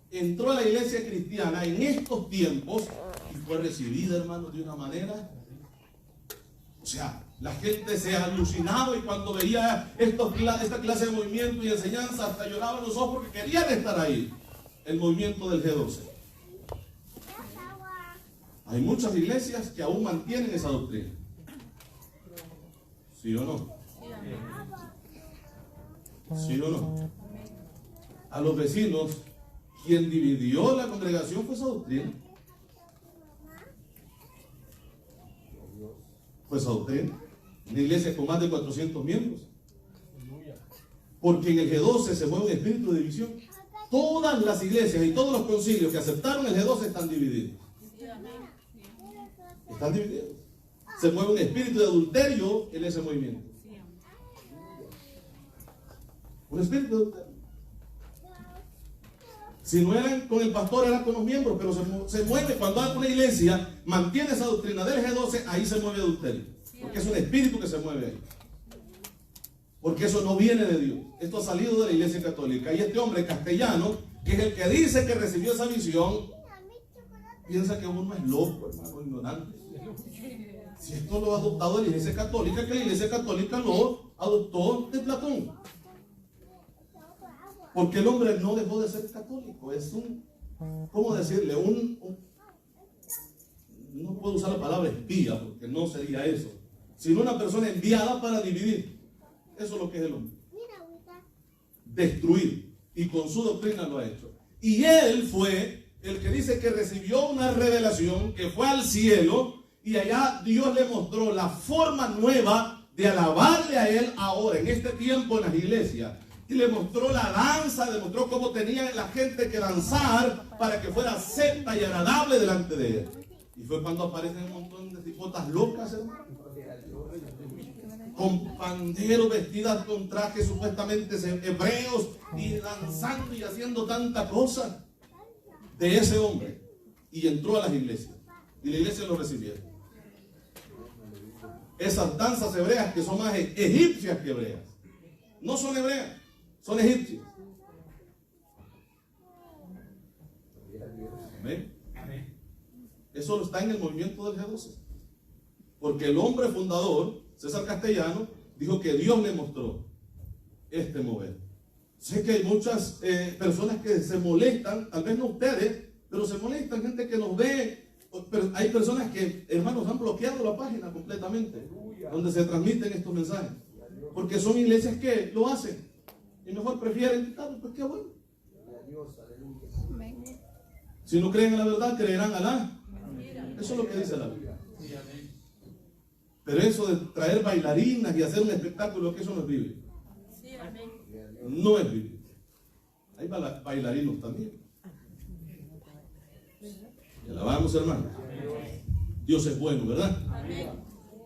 Speaker 1: entró a la iglesia cristiana en estos tiempos y fue recibida, hermanos, de una manera. O sea, la gente se alucinaba y cuando veía esta clase de movimiento y enseñanza hasta lloraban los ojos porque querían estar ahí. El movimiento del G12. Hay muchas iglesias que aún mantienen esa doctrina. ¿Sí o no? ¿Sí o no? A los vecinos, quien dividió la congregación fue esa doctrina. Fue esa doctrina. Una iglesia con más de 400 miembros. Porque en el G12 se mueve un espíritu de división. Todas las iglesias y todos los concilios que aceptaron el G12 están divididos. Están divididos. Se mueve un espíritu de adulterio en ese movimiento. Un espíritu de adulterio. Si no eran con el pastor, eran con los miembros, pero se mueve cuando una iglesia mantiene esa doctrina del G12, ahí se mueve adulterio. Porque es un espíritu que se mueve ahí. Porque eso no viene de Dios. Esto ha salido de la iglesia católica. Y este hombre castellano, que es el que dice que recibió esa visión, piensa que uno es loco, hermano, ignorante. Si esto lo ha adoptado de la iglesia católica, que la iglesia católica lo adoptó de Platón. Porque el hombre no dejó de ser católico. Es ¿cómo decirle? No puedo usar la palabra espía, porque no sería eso. Sino una persona enviada para dividir. Eso es lo que es el hombre. Destruir. Y con su doctrina lo ha hecho. Y él fue el que dice que recibió una revelación, que fue al cielo, y allá Dios le mostró la forma nueva de alabarle a él ahora, en este tiempo en las iglesias. Y le mostró la danza, le mostró cómo tenía la gente que danzar para que fuera acepta y agradable delante de él. Y fue cuando aparecen un montón de cipotas locas, hermano, con panderos, vestidas con trajes supuestamente hebreos y danzando y haciendo tanta cosa de ese hombre. Y entró a las iglesias y la iglesia lo recibieron. Esas danzas hebreas que son más egipcias que hebreas, no son hebreas, son egipcias. ¿Amén? Eso está en el movimiento del G12. Porque el hombre fundador, César Castellano, dijo que Dios le mostró este mover. Sé que hay muchas personas que se molestan, tal vez no ustedes, pero se molestan, gente que nos ve. Pero hay personas que, hermanos, han bloqueado la página completamente, donde se transmiten estos mensajes. Porque son iglesias que lo hacen. Y mejor prefieren quitarlo, pues qué bueno. Si no creen en la verdad, creerán Alá. Eso es lo que dice la Biblia. Pero eso de traer bailarinas y hacer un espectáculo, que eso no es bíblico. No es bíblico. Hay bailarinos también. Y alabamos, hermano. Dios es bueno, ¿verdad?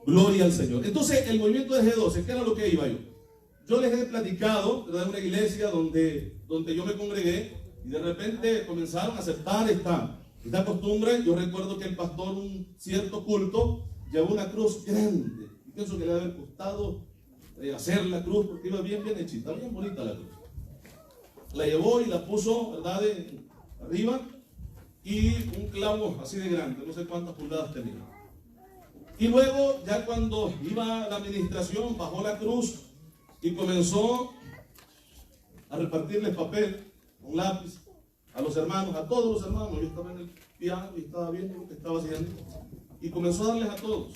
Speaker 1: Gloria al Señor. Entonces, el movimiento de G12, ¿qué era lo que iba yo? Yo les he platicado de una iglesia donde yo me congregué y de repente comenzaron a aceptar esta costumbre. Yo recuerdo que el pastor, un cierto culto, llevó una cruz grande. Y pienso que le debe haber costado hacer la cruz porque iba bien hechita, bien bonita la cruz. La llevó y la puso, ¿verdad?, arriba, y un clavo así de grande, no sé cuántas pulgadas tenía. Y luego, ya cuando iba la administración, bajó la cruz y comenzó a repartirles papel con lápiz a los hermanos, a todos los hermanos. Yo estaba en el piano y estaba viendo lo que estaba haciendo. Y comenzó a darles a todos.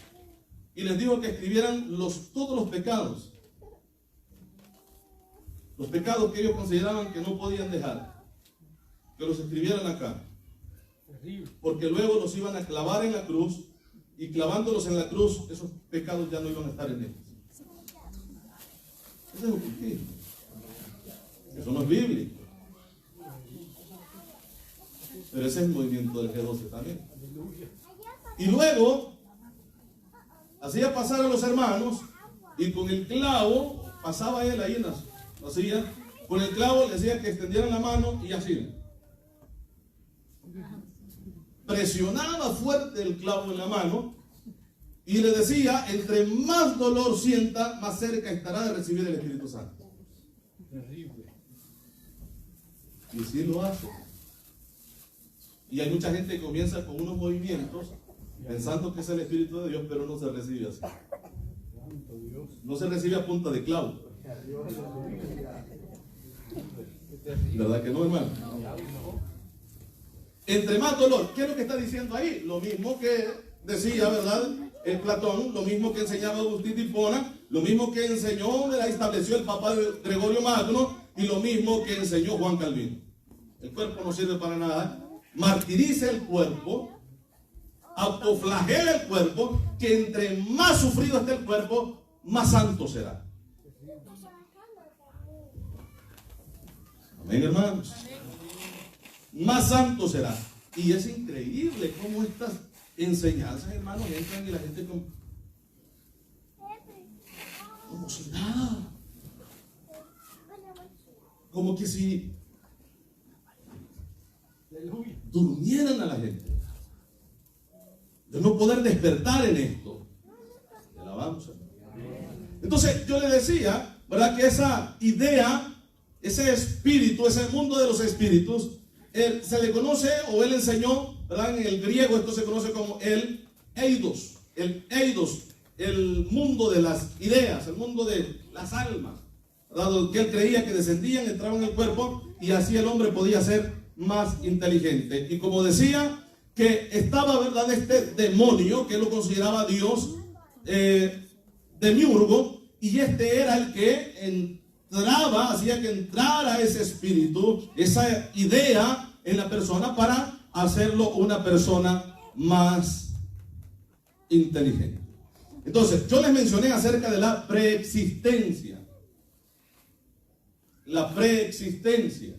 Speaker 1: Y les dijo que escribieran todos los pecados. Los pecados que ellos consideraban que no podían dejar, que los escribieran acá. Porque luego los iban a clavar en la cruz, y clavándolos en la cruz, esos pecados ya no iban a estar en ellos. Eso es ocultismo. Eso no es bíblico. Pero ese es el movimiento del G12 también. Y luego hacía pasar a los hermanos, y con el clavo pasaba él ahí en la silla. Con el clavo le decía que extendieran la mano y así. Presionaba fuerte el clavo en la mano y le decía: entre más dolor sienta, más cerca estará de recibir el Espíritu Santo.
Speaker 2: Terrible.
Speaker 1: Y sí lo hace. Y hay mucha gente que comienza con unos movimientos pensando que es el Espíritu de Dios, pero no se recibe así. No se recibe a punta de clavo. ¿Verdad que no, hermano? Entre más dolor. ¿Qué es lo que está diciendo ahí? Lo mismo que decía, ¿verdad?, el Platón, lo mismo que enseñaba Agustín de Hipona, lo mismo que enseñó, ¿verdad?, estableció el Papa Gregorio Magno, y lo mismo que enseñó Juan Calvino. El cuerpo no sirve para nada. Martiriza el cuerpo, autoflagela el cuerpo, que entre más sufrido esté el cuerpo, más santo será. Amén, hermanos. Más santo será. Y es increíble cómo estas enseñanzas, hermanos, entran y la gente como si nada. Como que si durmieran a la gente. De no poder despertar en esto. Alabanza. Entonces yo le decía, ¿verdad?, que esa idea, ese espíritu, ese mundo de los espíritus, se le conoce, o él enseñó, ¿verdad?, en el griego esto se conoce como el eidos, el mundo de las ideas, el mundo de las almas, ¿verdad?, que él creía que descendían, entraban en el cuerpo, y así el hombre podía ser más inteligente. Y como decía, que estaba, ¿verdad?, este demonio, que él lo consideraba Dios, Demiurgo, y este era el que entraba, hacía que entrara ese espíritu, esa idea en la persona, para hacerlo una persona más inteligente. Entonces, yo les mencioné acerca de la preexistencia. La preexistencia.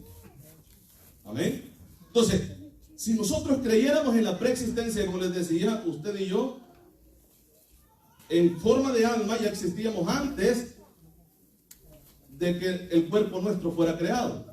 Speaker 1: Amén. Entonces, si nosotros creyéramos en la preexistencia, como les decía, usted y yo, en forma de alma, ya existíamos antes de que el cuerpo nuestro fuera creado.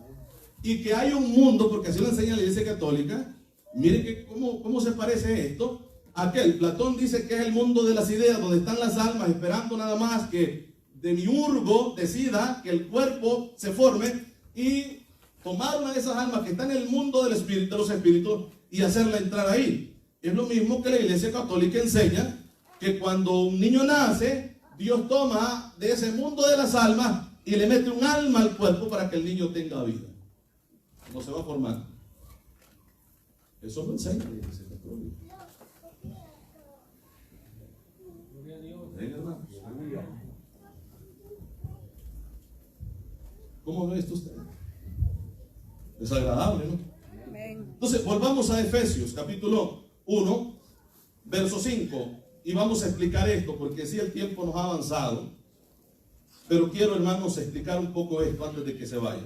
Speaker 1: Y que hay un mundo, porque así lo enseña la Iglesia Católica. Miren que cómo se parece esto. Aquel, Platón dice que es el mundo de las ideas, donde están las almas esperando nada más que Demiurgo decida que el cuerpo se forme, y tomar una de esas almas que está en el mundo del espíritu, de los espíritus, y hacerla entrar ahí. Es lo mismo que la Iglesia Católica enseña, que cuando un niño nace, Dios toma de ese mundo de las almas y le mete un alma al cuerpo para que el niño tenga vida. No se va a formar. Eso lo enseña la Iglesia Católica. ¿Cómo ve esto usted? Desagradable, ¿no? Entonces, volvamos a Efesios, capítulo 1, verso 5, y vamos a explicar esto, porque sí, el tiempo nos ha avanzado, pero quiero, hermanos, explicar un poco esto antes de que se vaya.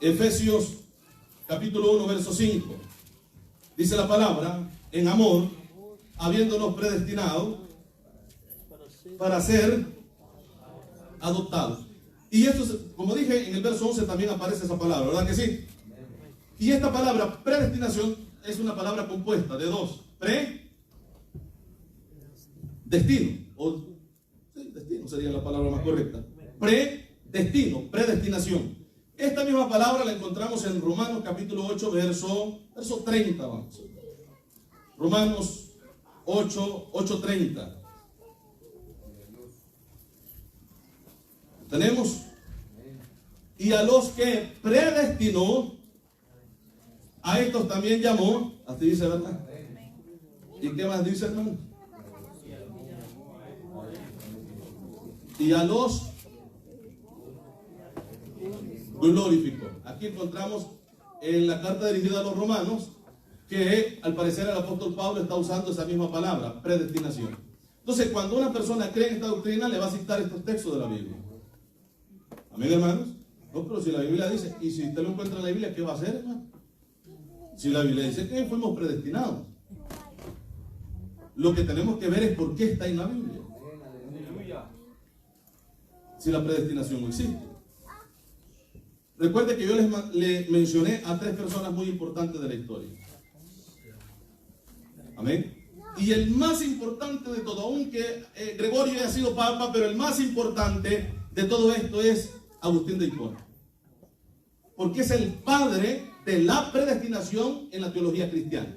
Speaker 1: Efesios, capítulo 1, verso 5, dice la palabra: en amor, habiéndonos predestinado para ser adoptados. Y esto, como dije, en el verso 11 también aparece esa palabra, ¿verdad que sí? Y esta palabra predestinación es una palabra compuesta de dos: destino, o sí, destino sería la palabra más correcta. Predestino, predestinación. Esta misma palabra la encontramos en Romanos capítulo 8, verso 30. Vamos. Romanos 8:30. ¿Tenemos? Y a los que predestinó, a estos también llamó. Así dice, ¿verdad? ¿Y qué más dice, hermano? Y a los glorificó. Aquí encontramos en la carta dirigida a los romanos que al parecer el apóstol Pablo está usando esa misma palabra, predestinación. Entonces, cuando una persona cree en esta doctrina, le va a citar estos textos de la Biblia. Amén, hermanos. No, pero si la Biblia dice, y si usted lo encuentra en la Biblia, ¿qué va a hacer, hermano? Si la Biblia dice que fuimos predestinados, lo que tenemos que ver es por qué está en la Biblia. Si la predestinación no existe. Recuerde que yo le mencioné a 3 personas muy importantes de la historia. Amén. Y el más importante de todo, aunque Gregorio haya sido papa, pero el más importante de todo esto es Agustín de Hipona. Porque es el padre de la predestinación en la teología cristiana.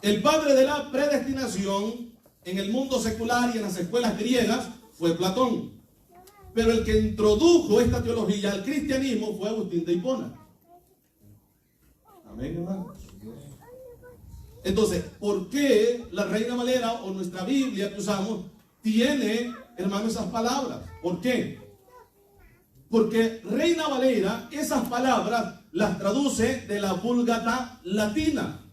Speaker 1: El padre de la predestinación en el mundo secular y en las escuelas griegas fue Platón. Pero el que introdujo esta teología al cristianismo fue Agustín de Hipona. Amén, hermanos. Entonces, ¿por qué la Reina Valera o nuestra Biblia que usamos tiene, hermanos, esas palabras? ¿Por qué? Porque Reina Valera, esas palabras las traduce de la Vulgata latina.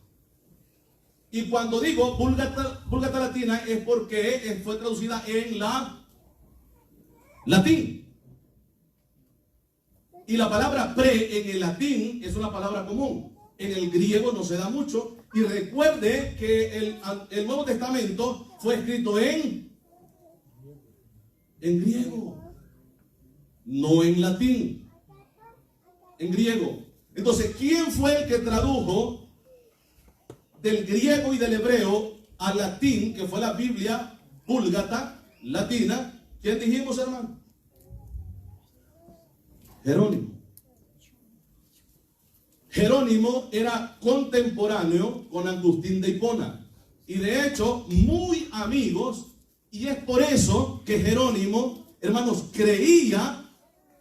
Speaker 1: Y cuando digo Vulgata latina es porque fue traducida en la latín. Y la palabra pre en el latín es una palabra común. En el griego no se da mucho. Y recuerde que el Nuevo Testamento fue escrito en griego, no en latín, en griego. Entonces, ¿quién fue el que tradujo del griego y del hebreo al latín, que fue la Biblia Vulgata latina? ¿Quién dijimos, hermano? Jerónimo. Jerónimo era contemporáneo con Agustín de Hipona y de hecho muy amigos, y es por eso que Jerónimo, hermanos, creía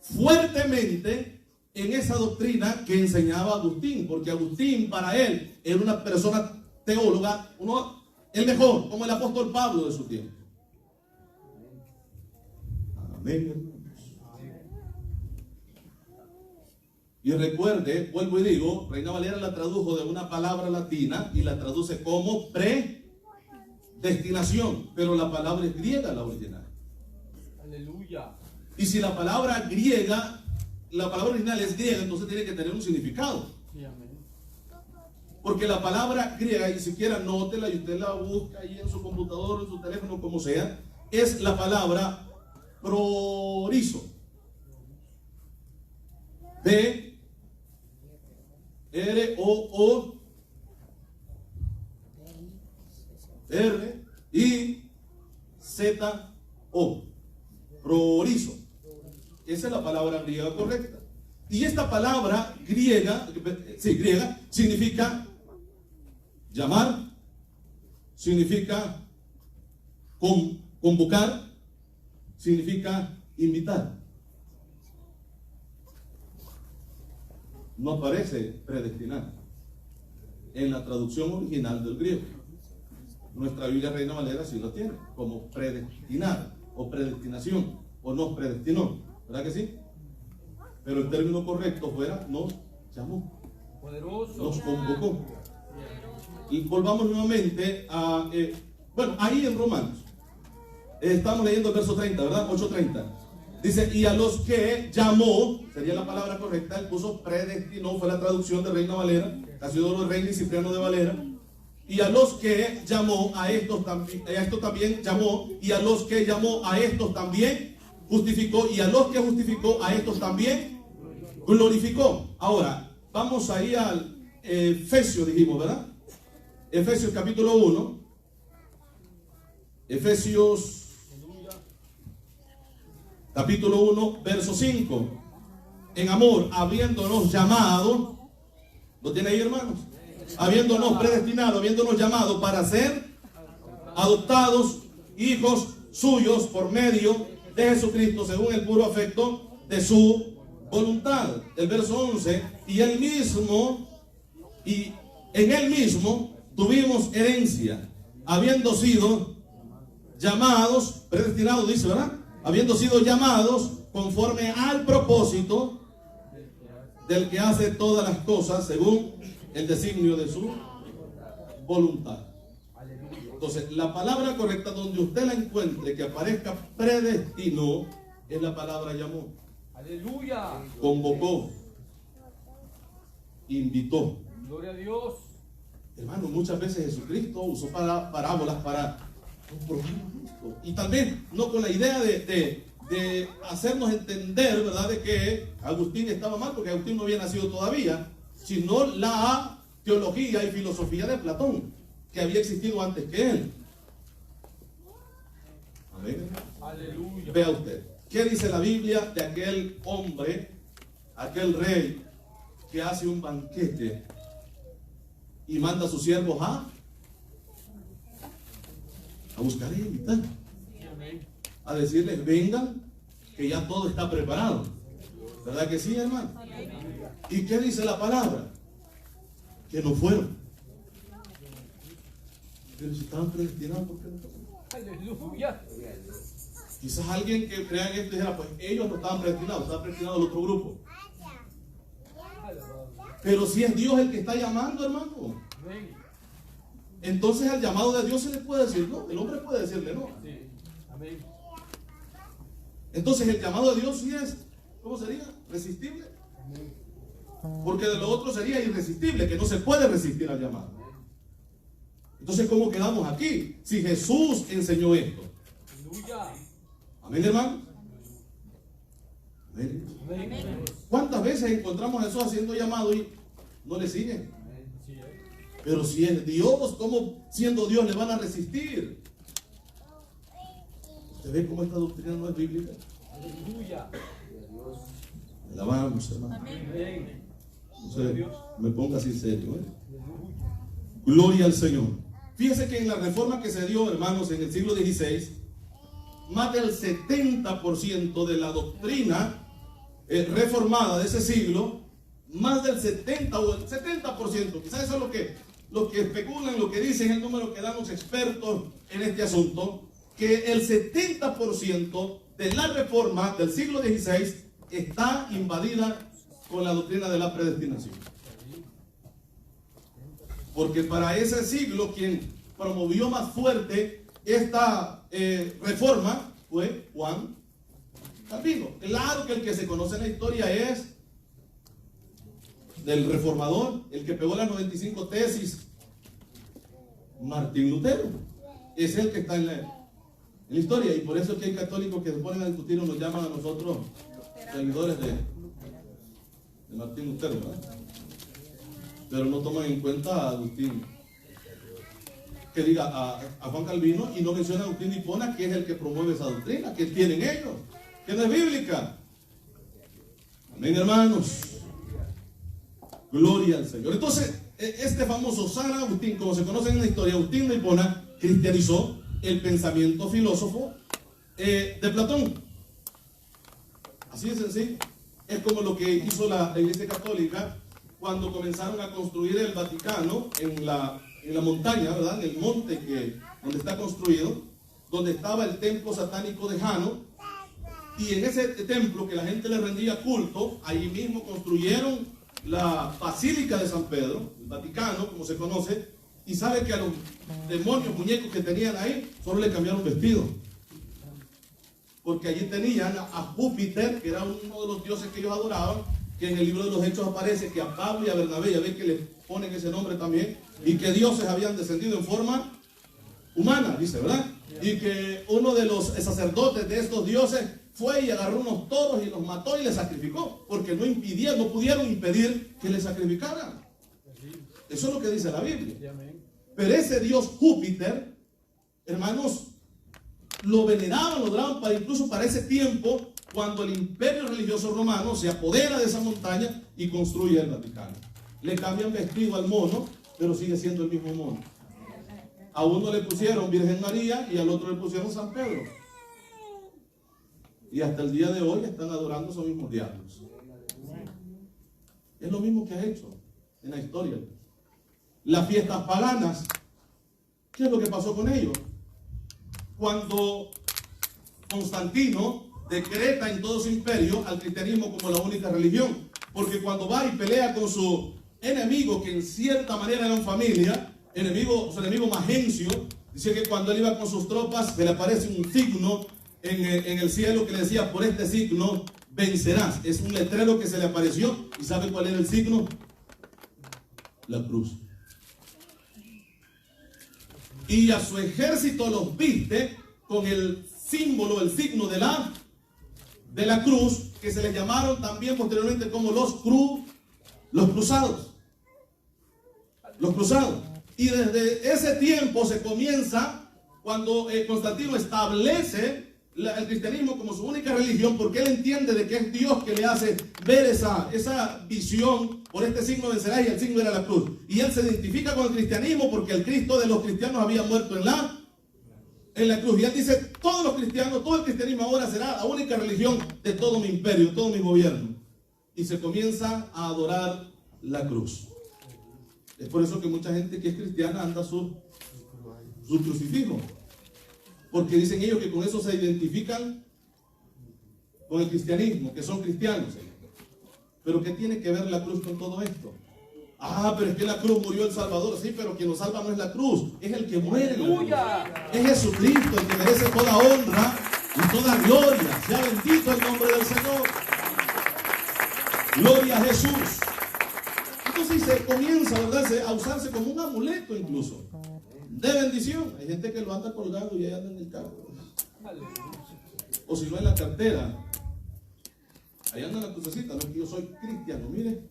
Speaker 1: fuertemente en esa doctrina que enseñaba Agustín, porque Agustín para él era una persona teóloga, el mejor, como el apóstol Pablo de su tiempo. Amén, hermanos. Y recuerde, vuelvo y digo, Reina Valera la tradujo de una palabra latina y la traduce como predestinación, pero la palabra es griega, la original.
Speaker 2: Aleluya.
Speaker 1: Y si la palabra original es griega, entonces tiene que tener un significado.
Speaker 2: Sí, amén.
Speaker 1: Porque la palabra griega, y siquiera nótela y usted la busca ahí en su computador, en su teléfono, como sea, es la palabra prorizo. P-R-O-R-I-Z-O. Prorizo. Esa es la palabra griega correcta. Y esta palabra griega significa llamar, significa convocar, significa invitar. No aparece predestinar en la traducción original del griego. Nuestra Biblia Reina Valera sí lo tiene, como predestinar, o predestinación, o nos predestinó, ¿verdad que sí? Pero el término correcto fuera nos llamó,
Speaker 2: Poderoso.
Speaker 1: nos convocó. Y volvamos nuevamente a, ahí en Romanos, estamos leyendo el verso 30, ¿verdad? 8:30. Dice, y a los que llamó, sería la palabra correcta, él puso predestinó, fue la traducción de Reina Valera, Casiodoro de Reina y Cipriano de Valera. Y a los que llamó, a estos también llamó, y a los que llamó, a estos también justificó, y a los que justificó, a estos también glorificó. Ahora, vamos ahí al Efesios, dijimos, ¿verdad? Efesios capítulo 1. Efesios capítulo 1, verso 5. En amor, habiéndonos llamado, ¿lo tiene ahí, hermanos? Habiéndonos predestinado, habiéndonos llamado para ser adoptados hijos suyos por medio de Jesucristo, según el puro afecto de su voluntad. El verso 11, y en él mismo tuvimos herencia, habiendo sido llamados, predestinados, dice, ¿verdad? Habiendo sido llamados conforme al propósito del que hace todas las cosas según el designio de su voluntad. Entonces, la palabra correcta donde usted la encuentre que aparezca predestinó es la palabra llamó.
Speaker 2: Aleluya.
Speaker 1: Convocó, invitó.
Speaker 2: Gloria a Dios.
Speaker 1: Hermano, muchas veces Jesucristo usó parábolas para y tal vez no con la idea de hacernos entender, ¿verdad?, de que Agustín estaba mal, porque Agustín no había nacido todavía, sino la teología y filosofía de Platón, que había existido antes que él. Amén.
Speaker 2: Aleluya.
Speaker 1: Vea usted, ¿qué dice la Biblia de aquel hombre, aquel rey que hace un banquete y manda a sus siervos a buscar y invitar? A decirles, vengan, que ya todo está preparado. ¿Verdad que sí, hermano? ¿Y qué dice la palabra? Que no fueron. Pero si estaban predestinados, ¿por qué no fueron?
Speaker 2: Aleluya.
Speaker 1: Quizás alguien que crea en esto dijera, pues ellos no estaban predestinados, estaban predestinados al otro grupo. Pero si es Dios el que está llamando, hermano, entonces al llamado de Dios se le puede decir no, el hombre puede decirle no.
Speaker 2: Sí. Amén.
Speaker 1: Entonces el llamado de Dios sí es, ¿cómo sería? Resistible. Porque de lo otro sería irresistible, que no se puede resistir al llamado. Entonces, ¿cómo quedamos aquí? Si Jesús enseñó esto.
Speaker 2: Aleluya.
Speaker 1: Amén, hermano. Amén.
Speaker 2: Amén.
Speaker 1: ¿Cuántas veces encontramos a Jesús haciendo llamado y no le siguen?
Speaker 2: Sí,
Speaker 1: Pero si es Dios, ¿cómo siendo Dios le van a resistir? ¿Usted ve cómo esta doctrina no es bíblica?
Speaker 2: Aleluya.
Speaker 1: Alabamos, hermano.
Speaker 2: Amén.
Speaker 1: Entonces, me ponga así serio, ¿eh? Gloria al Señor. Fíjese que en la reforma que se dio, hermanos, en el siglo XVI, más del 70% de la doctrina reformada de ese siglo, más del 70 o el 70%, quizás eso es lo que especulan, lo que dicen, el número que dan los expertos en este asunto, que el 70% de la reforma del siglo XVI está invadida con la doctrina de la predestinación. Porque para ese siglo quien promovió más fuerte esta reforma fue Juan Calvino. Claro que el que se conoce en la historia es del reformador, el que pegó las 95 tesis, Martín Lutero. Es el que está en la historia, y por eso es que hay católicos que se ponen a discutir o nos llaman a nosotros seguidores de Martín Lutero, ¿verdad? Pero no toman en cuenta a Agustín, que diga a Juan Calvino, y no menciona a Agustín de Hipona, que es el que promueve esa doctrina que tienen ellos, que no es bíblica. Amén, hermanos. Gloria al Señor. Entonces, este famoso San Agustín, como se conoce en la historia, Agustín de Hipona, cristianizó el pensamiento filósofo de Platón. Así de sencillo. Es como lo que hizo la Iglesia Católica cuando comenzaron a construir el Vaticano en la montaña, ¿verdad? En el monte donde está construido, donde estaba el templo satánico de Jano, y en ese templo que la gente le rendía culto, allí mismo construyeron la Basílica de San Pedro, el Vaticano, como se conoce, y sabe que a los demonios, muñecos que tenían ahí, solo le cambiaron vestido. Porque allí tenían a Júpiter, que era uno de los dioses que ellos adoraban, que en el libro de los Hechos aparece que a Pablo y a Bernabé, ya ven que le ponen ese nombre también, y que dioses habían descendido en forma humana, dice, ¿verdad? Y que uno de los sacerdotes de estos dioses fue y agarró unos toros y los mató y les sacrificó, porque no pudieron impedir que les sacrificaran. Eso es lo que dice la Biblia. Pero ese dios Júpiter, hermanos, lo veneraban, lo adoraban incluso para ese tiempo, cuando el imperio religioso romano se apodera de esa montaña y construye el Vaticano. Le cambian vestido al mono, pero sigue siendo el mismo mono. A uno le pusieron Virgen María y al otro le pusieron San Pedro. Y hasta el día de hoy están adorando esos mismos diablos. Es lo mismo que ha hecho en la historia. Las fiestas paganas, ¿qué es lo que pasó con ellos? Cuando Constantino decreta en todo su imperio al cristianismo como la única religión. Porque cuando va y pelea con su enemigo, que en cierta manera eran familia, su enemigo Magencio, dice que cuando él iba con sus tropas, se le aparece un signo en el cielo que le decía: por este signo vencerás. Es un letrero que se le apareció. ¿Y sabe cuál era el signo? La cruz. Y a su ejército los viste con el símbolo, el signo de la cruz, que se les llamaron también posteriormente como los cruzados. Los cruzados. Y desde ese tiempo se comienza, cuando Constantino establece el cristianismo como su única religión, porque él entiende de que es Dios que le hace ver esa visión: por este signo vencerás, y el signo era la cruz. Y él se identifica con el cristianismo porque el Cristo de los cristianos había muerto en la cruz. Y él dice: todos los cristianos, todo el cristianismo ahora será la única religión de todo mi imperio, todo mi gobierno. Y se comienza a adorar la cruz. Es por eso que mucha gente que es cristiana anda su crucifijo, porque dicen ellos que con eso se identifican con el cristianismo, que son cristianos. Pero ¿qué tiene que ver la cruz con todo esto? Ah, pero es que la cruz murió el Salvador. Sí, pero quien nos salva no es la cruz, es el que muere en la cruz. Es Jesucristo el que merece toda honra y toda gloria. Sea bendito el nombre del Señor. Gloria a Jesús. Entonces se comienza, ¿verdad?, a usarse como un amuleto incluso de bendición. Hay gente que lo anda colgado y ahí anda en el carro, o si no en la cartera, ahí anda la crucecita. No es que yo soy cristiano, mire,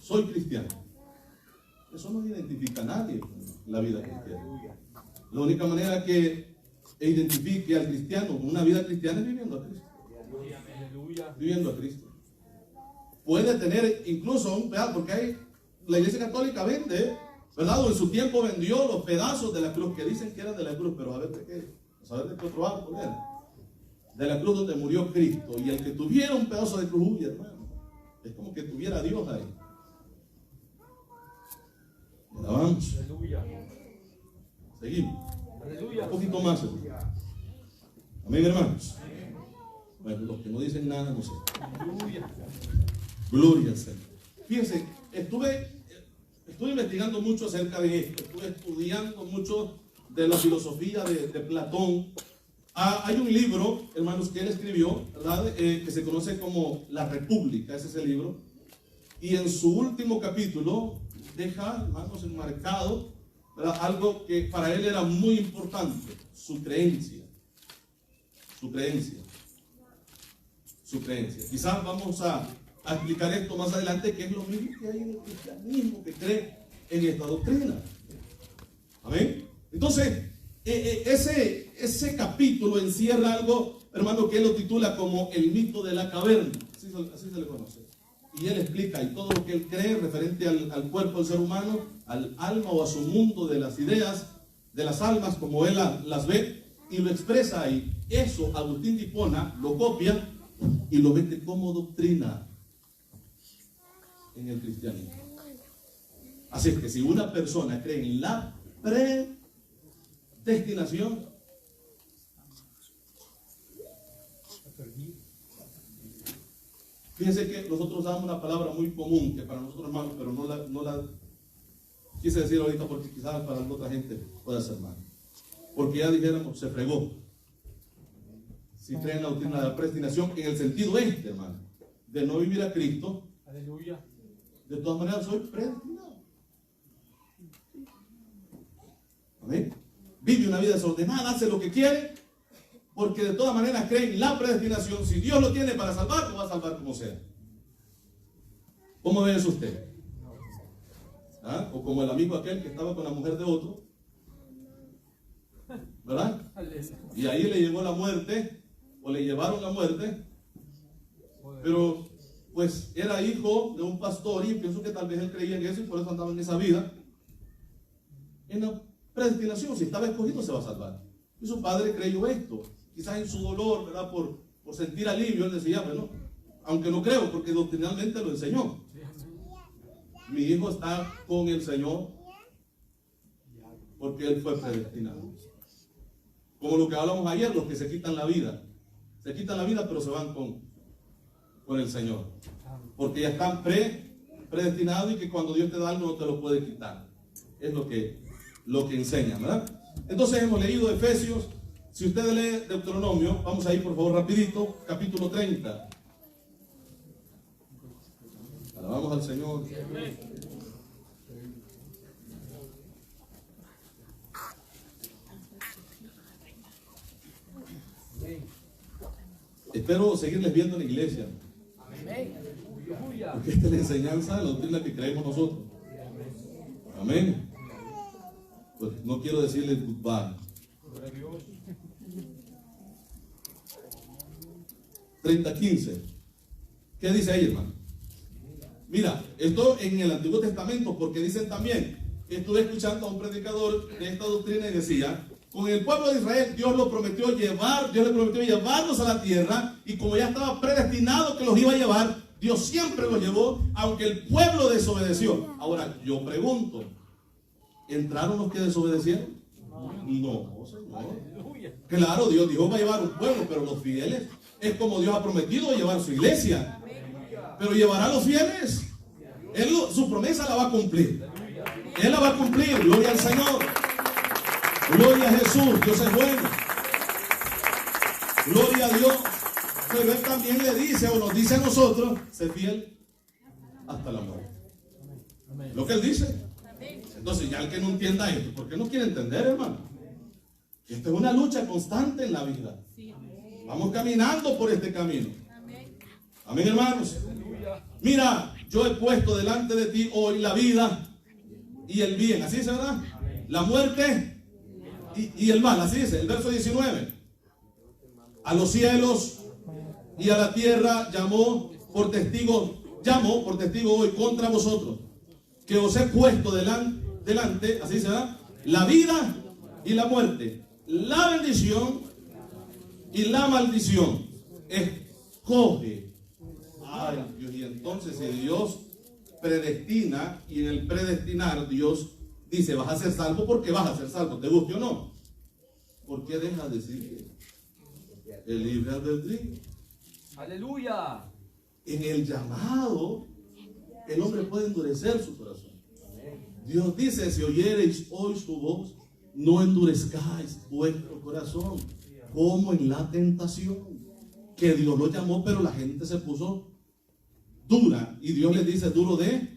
Speaker 1: soy cristiano. Eso no identifica a nadie en la vida cristiana. La única manera que identifique al cristiano con una vida cristiana es viviendo a Cristo. Viviendo a Cristo. Puede tener incluso un pedazo, porque la Iglesia Católica vende, ¿verdad? O en su tiempo vendió los pedazos de la cruz que dicen que eran de la cruz, pero a ver de qué, a saber de qué otro árbol era. De la cruz donde murió Cristo. Y el que tuviera un pedazo de cruz, hermano, es como que tuviera a Dios ahí. Alabamos. Seguimos. Un poquito más, hermano. Amén, hermanos. Bueno, los que no dicen nada, no sé. Gloria al Señor. Fíjense, estuve investigando mucho acerca de esto. Estuve estudiando mucho de la filosofía de Platón. Hay un libro, hermanos, que él escribió, ¿verdad?, que se conoce como La República. Ese es el libro. Y en su último capítulo deja, hermanos, enmarcado, ¿verdad?, algo que para él era muy importante: su creencia. Su creencia. Su creencia. Quizás vamos a explicar esto más adelante, que es lo mismo que hay en el cristianismo, que cree en esta doctrina. Amén. Entonces, ese capítulo encierra algo, hermano, que él lo titula como el mito de la caverna. Así se le conoce. Y él explica y todo lo que él cree referente al cuerpo del ser humano, al alma o a su mundo de las ideas, de las almas, como él las ve, y lo expresa ahí. Eso Agustín de Hipona lo copia y lo mete como doctrina en el cristianismo. Así es que si una persona cree en la predestinación, fíjense que nosotros damos una palabra muy común que para nosotros, hermanos, pero no la quise decir ahorita porque quizás para otra gente pueda ser mal, porque ya dijéramos, se fregó si creen la doctrina de la predestinación en el sentido hermano, de no vivir a Cristo.
Speaker 2: Aleluya.
Speaker 1: De todas maneras soy predestinado. Amén. Vive una vida desordenada, hace lo que quiere, porque de todas maneras cree en la predestinación. Si Dios lo tiene para salvar, lo va a salvar como sea. ¿Cómo ve eso usted? ¿Ah? O como el amigo aquel que estaba con la mujer de otro, ¿verdad? Y ahí le llegó la muerte, o le llevaron la muerte, pero pues era hijo de un pastor, y pienso que tal vez él creía en eso y por eso andaba en esa vida. En la predestinación, si estaba escogido, se va a salvar. Y su padre creyó esto, quizás en su dolor, ¿verdad?, por sentir alivio. Él decía: bueno, aunque no creo, porque doctrinalmente lo enseñó, mi hijo está con el Señor porque él fue predestinado. Como lo que hablamos ayer, los que se quitan la vida. Se quitan la vida, pero se van con el Señor. Porque ya están predestinados y que cuando Dios te da algo no te lo puede quitar. Es lo que enseña, ¿verdad? Entonces hemos leído Efesios. Si usted lee Deuteronomio, vamos a ir por favor rapidito, capítulo 30. Alabamos al Señor. Espero seguirles viendo en la iglesia. Porque esta es la enseñanza, la doctrina que creemos nosotros. Amén. Pues no quiero decirles goodbye. 30:15. ¿Qué dice ahí, hermano? Mira, esto en el Antiguo Testamento, porque dicen también, estuve escuchando a un predicador de esta doctrina y decía, con el pueblo de Israel Dios le prometió llevarlos a la tierra, y como ya estaba predestinado que los iba a llevar, Dios siempre los llevó, aunque el pueblo desobedeció. Ahora, yo pregunto, ¿entraron los que desobedecieron? No, Señor. Claro, Dios dijo va a llevar un pueblo, pero los fieles es como Dios ha prometido llevar su iglesia. Pero llevará a los fieles. Él su promesa la va a cumplir. Él la va a cumplir. Gloria al Señor. Gloria a Jesús. Dios es bueno. Gloria a Dios. Pero Él también le dice o nos dice a nosotros, sé fiel hasta la muerte. Lo que Él dice. Entonces ya el que no entienda esto, ¿por qué no quiere entender, hermano? Esta es una lucha constante en la vida. Vamos caminando por este camino. Amén, hermanos. Mira, yo he puesto delante de ti hoy la vida y el bien. Así dice, ¿verdad? La muerte y el mal. Así dice el verso 19. A los cielos y a la tierra llamó por testigo hoy contra vosotros, que os he puesto delante, así dice, ¿verdad? La vida y la muerte, la bendición y la maldición. Escoge. Ay, Dios, y entonces si Dios predestina, y en el predestinar Dios dice vas a ser salvo porque vas a ser salvo, te guste o no. ¿Por qué dejas de decir el libre albedrío?
Speaker 2: Aleluya.
Speaker 1: En el llamado el hombre puede endurecer su corazón. Dios dice, si oyereis hoy su voz, no endurezcáis vuestro corazón, como en la tentación, que Dios lo llamó, pero la gente se puso dura, y Dios les dice duro de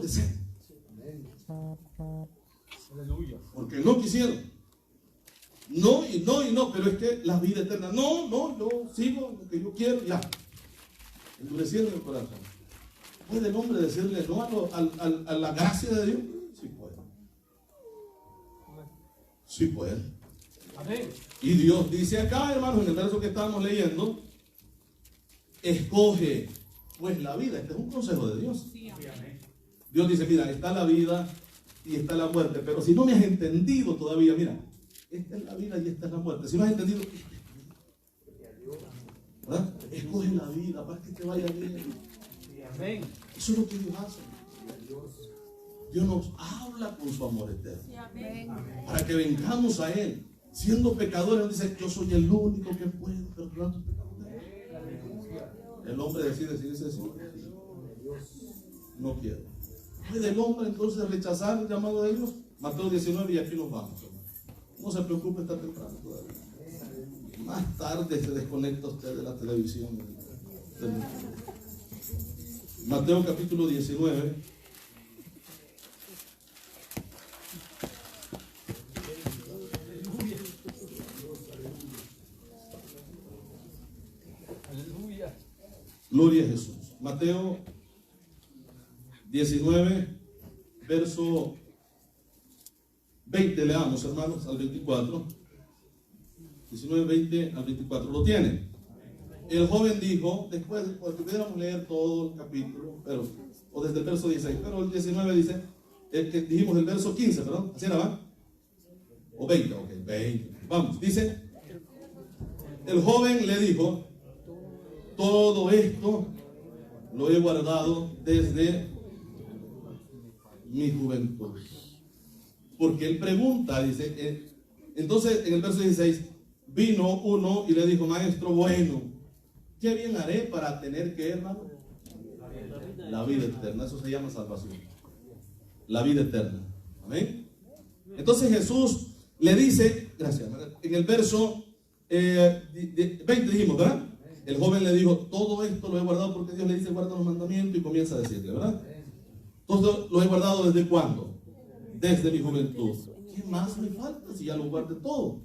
Speaker 1: ser.
Speaker 2: Aleluya.
Speaker 1: Porque no quisieron. No y no y no, pero es que la vida eterna. No, yo sigo lo que yo quiero, ya. Endureciendo el corazón. ¿Puede el hombre decirle no a la gracia de Dios? Sí puede. Sí puede.
Speaker 2: Amén.
Speaker 1: Y Dios dice acá, hermanos, en el verso que estábamos leyendo, escoge pues la vida. Este es un consejo de Dios. Dios dice, mira, está la vida y está la muerte, pero si no me has entendido todavía, mira, esta es la vida y esta es la muerte. Si no has entendido, ¿verdad? Escoge la vida para que te vaya bien.
Speaker 2: Amén.
Speaker 1: Eso es lo que Dios hace. Dios nos habla con su amor eterno. Para que vengamos a Él. Siendo pecadores, dice, yo soy el único que puede perdonar tus pecados. El hombre decide seguirse así. No quiero. ¿Puede el hombre entonces rechazar el llamado de Dios? Mateo 19 y aquí nos vamos. No se preocupe, está temprano todavía. Más tarde se desconecta usted de la televisión. Mateo capítulo 19.
Speaker 2: Aleluya.
Speaker 1: Gloria a Jesús. Mateo 19, verso 20, leamos, hermanos, al 24. 19, 20 al 24. ¿Lo tienen? El joven dijo, después, porque pudiéramos leer todo el capítulo, pero, o desde el verso 16, pero el 19 dice, el que dijimos el verso 15, perdón, ¿así era, va? O 20, ok, 20. Vamos, dice, el joven le dijo, todo esto lo he guardado desde mi juventud. Porque él pregunta, dice, entonces en el verso 16, vino uno y le dijo, maestro bueno, ¿qué bien haré para tener que, hermano? La vida eterna. Eso se llama salvación. La vida eterna. Amén. Entonces Jesús le dice, gracias, en el verso 20 dijimos, ¿verdad? El joven le dijo, todo esto lo he guardado porque Dios le dice, guarda los mandamientos, y comienza a decirle, ¿verdad? Todo lo he guardado ¿desde cuándo? Desde mi juventud. ¿Qué más me falta si ya lo guardé todo?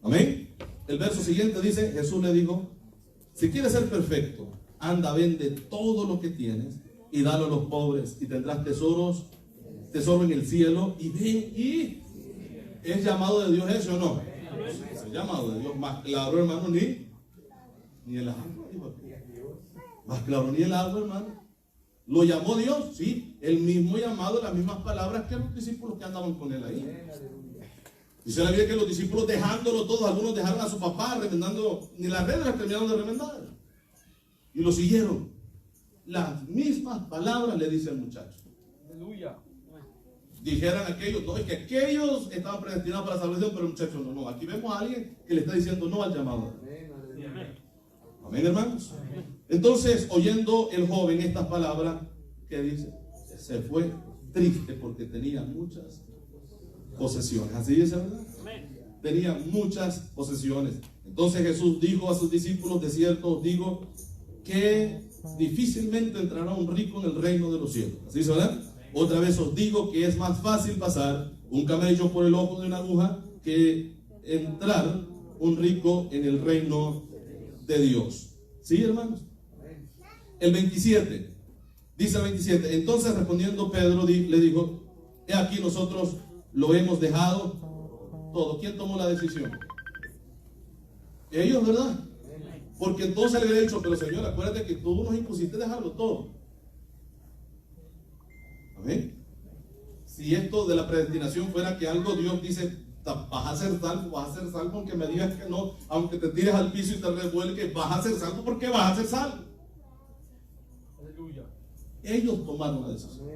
Speaker 1: Amén. El verso siguiente dice, Jesús le dijo, si quieres ser perfecto, anda, vende todo lo que tienes y dalo a los pobres y tendrás tesoro en el cielo, y ven y es llamado de Dios eso o no. Es llamado de Dios más claro, hermano, ni el agua. Más claro ni el agua, hermano. ¿Lo llamó Dios? Sí, el mismo llamado, las mismas palabras que los discípulos que andaban con él ahí. Dice la Biblia que los discípulos dejándolo todo, algunos dejaron a su papá remendando, ni las redes las terminaron de remendar. Y lo siguieron. Las mismas palabras le dice el muchacho.
Speaker 2: Aleluya.
Speaker 1: Dijeran aquellos, no, es que aquellos estaban predestinados para la salvación, pero el muchacho no. Aquí vemos a alguien que le está diciendo no al llamado. Amén, hermanos. Entonces, oyendo el joven estas palabras, ¿qué dice? Se fue triste porque tenía muchas posesiones. Así dice, ¿verdad? Tenía muchas posesiones. Entonces Jesús dijo a sus discípulos, de cierto os digo que difícilmente entrará un rico en el reino de los cielos. Así dice, ¿verdad? Otra vez os digo que es más fácil pasar un camello por el ojo de una aguja que entrar un rico en el reino de Dios. ¿Sí, hermanos? El 27, dice el 27, entonces respondiendo Pedro le dijo, he aquí nosotros lo hemos dejado todo. ¿Quién tomó la decisión? Ellos, ¿verdad? Porque entonces le había dicho, pero Señor, acuérdate que tú nos impusiste dejarlo todo. Amén. Si esto de la predestinación fuera que algo Dios dice, vas a ser salvo aunque me digas que no, aunque te tires al piso y te revuelques, vas a ser salvo porque vas a ser salvo.
Speaker 2: Aleluya.
Speaker 1: Ellos tomaron la decisión.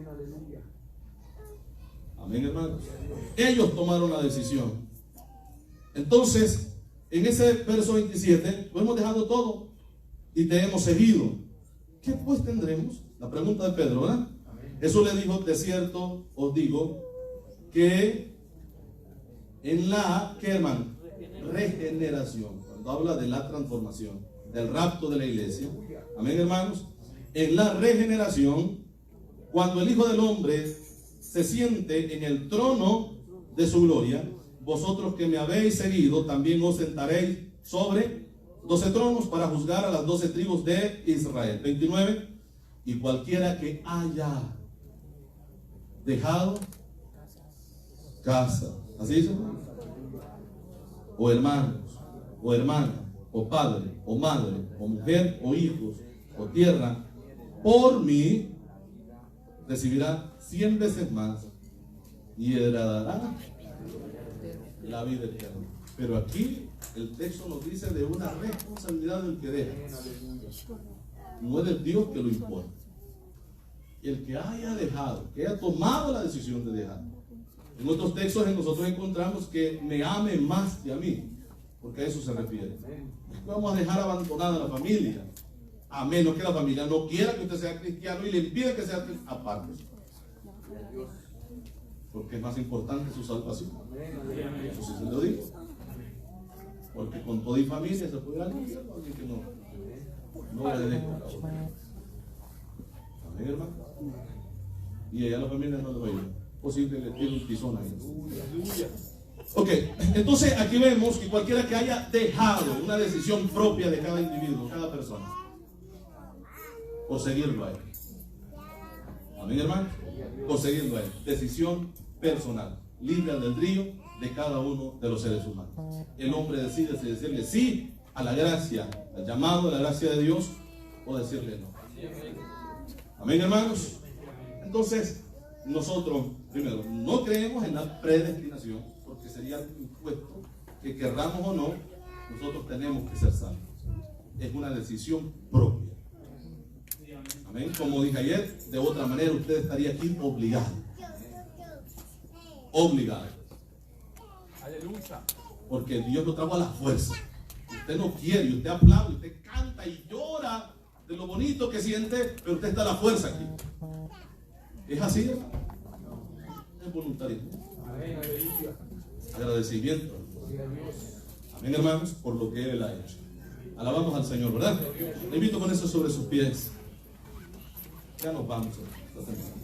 Speaker 1: Amén, hermanos. Ellos tomaron la decisión. Entonces, en ese verso 27, lo hemos dejado todo y te hemos seguido. ¿Qué pues tendremos? La pregunta de Pedro, ¿verdad? Jesús le dijo, de cierto os digo que en la, ¿qué, hermano? Regeneración. Cuando habla de la transformación, del rapto de la iglesia. Amén, hermanos. En la regeneración, cuando el Hijo del Hombre se siente en el trono de su gloria, vosotros que me habéis seguido, también os sentaréis sobre 12 tronos para juzgar a las 12 tribus de Israel. 29. Y cualquiera que haya dejado casa, así dice, o hermanos, o hermana, o padre, o madre, o mujer, o hijos, o tierra, por mí, recibirá 100 veces más y heredará la vida eterna. Pero aquí el texto nos dice de una responsabilidad del que deja. No es del Dios que lo impone. El que haya dejado, que haya tomado la decisión de dejar. En otros textos nosotros encontramos que me ame más que a mí, porque a eso se refiere. Vamos a dejar abandonada la familia, a menos que la familia no quiera que usted sea cristiano y le impida que sea cristiano, aparte. Porque es más importante su salvación. Eso sí se lo digo. Porque con toda y familia se puede ir al infierno, alguien que no obedezca la voz. Amén, hermano. Y allá la familia no le va a ir. Posible le tiene un tizón ahí. Ok, entonces aquí vemos que cualquiera que haya dejado una decisión propia de cada individuo, cada persona, por seguirlo a él. Amén, hermano. Por seguirlo a él. Decisión personal, libre albedrío de cada uno de los seres humanos. El hombre decide si decirle sí a la gracia, al llamado de la gracia de Dios, o decirle no. Amén, hermanos. Entonces, nosotros, primero, no creemos en la predestinación, porque sería impuesto que querramos o no, nosotros tenemos que ser salvos. Es una decisión propia. Amén. Como dije ayer, de otra manera usted estaría aquí obligado. obligado.
Speaker 2: Aleluya.
Speaker 1: Porque Dios lo trajo a la fuerza. Usted no quiere, y usted aplaude, usted canta y llora de lo bonito que siente, pero usted está a la fuerza aquí. ¿Es así, hermano? Es voluntarismo.
Speaker 2: Amén. Aleluya.
Speaker 1: Agradecimiento.
Speaker 2: Gloria a Dios.
Speaker 1: Amén, hermanos, por lo que Él ha hecho. Alabamos al Señor, ¿verdad? Le invito con eso sobre sus pies. Ya nos vamos. Gloria a Dios.